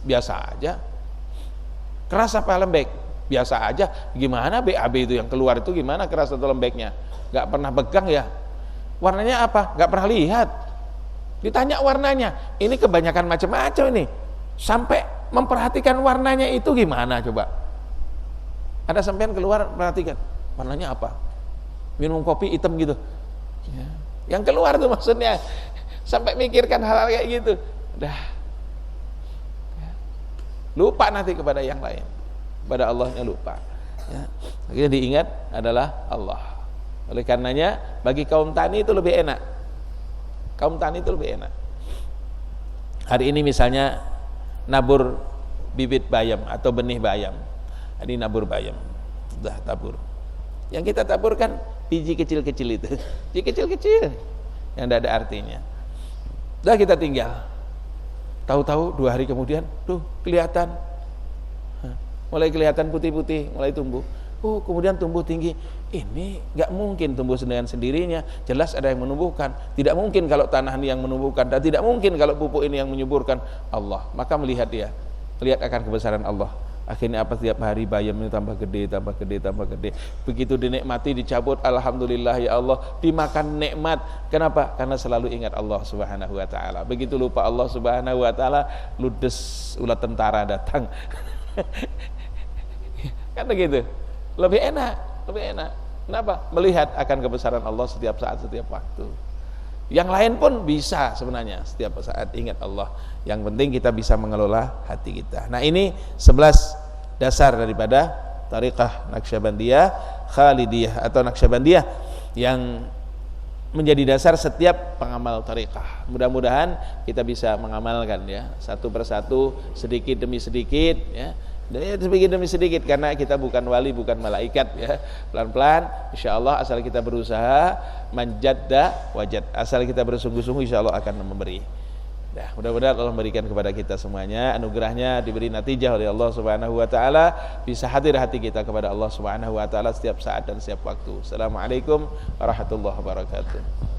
Biasa aja. Keras apa lembek? Biasa aja. Gimana BAB itu yang keluar itu gimana keras atau lembeknya? Gak pernah pegang ya. Warnanya apa? Gak pernah lihat. Ditanya warnanya. Ini kebanyakan macam-macam ini. Sampai memperhatikan warnanya itu gimana coba? Ada sampean keluar perhatikan. Warnanya apa? Minum kopi hitam gitu. Ya. Yang keluar tuh maksudnya. Sampai mikirkan hal-hal kayak gitu. Udah. Lupa nanti kepada yang lain. Kepada Allahnya lupa. Ya. Akhirnya diingat adalah Allah. Oleh karenanya bagi kaum tani itu lebih enak. Kaum tani itu lebih enak. Hari ini misalnya nabur bibit bayam atau benih bayam. Ini nabur bayam. Sudah tabur. Yang kita taburkan biji kecil-kecil itu. Biji kecil-kecil yang tidak ada artinya. Sudah kita tinggal. Tahu-tahu 2 hari kemudian tuh kelihatan. Mulai kelihatan putih-putih, mulai tumbuh. Oh, kemudian tumbuh tinggi. Ini nggak mungkin tumbuh dengan sendirinya. Jelas ada yang menumbuhkan. Tidak mungkin kalau tanah ini yang menumbuhkan, dan tidak mungkin kalau pupuk ini yang menyuburkan. Allah. Maka melihat dia, lihat akan kebesaran Allah. Akhirnya apa, setiap hari bayam ini tambah gede, tambah gede, tambah gede. Begitu dinikmati, dicabut, alhamdulillah ya Allah, dimakan nikmat. Kenapa? Karena selalu ingat Allah Subhanahu wa taala. Begitu lupa Allah Subhanahu wa taala, ludes ulat tentara datang. Kan begitu. Lebih enak, lebih enak. Kenapa? Melihat akan kebesaran Allah setiap saat, setiap waktu. Yang lain pun bisa sebenarnya setiap saat ingat Allah. Yang penting kita bisa mengelola hati kita. Nah, ini 11 dasar daripada Thariqah Naqsyabandiyah Khalidiyah atau Naqsyabandiyah yang menjadi dasar setiap pengamal Thariqah. Mudah-mudahan kita bisa mengamalkan ya, satu persatu, sedikit demi sedikit ya. Dan sedikit demi sedikit, karena kita bukan wali, bukan malaikat ya. Pelan-pelan insyaallah, asal kita berusaha, manjadda wajad, asal kita bersungguh-sungguh insyaallah akan memberi. Nah, mudah-mudahan Allah memberikan kepada kita semuanya anugerahnya, diberi natijah oleh Allah Subhanahu wa taala, bisa hadir hati kita kepada Allah Subhanahu wa taala setiap saat dan setiap waktu. Assalamualaikum warahmatullahi wabarakatuh.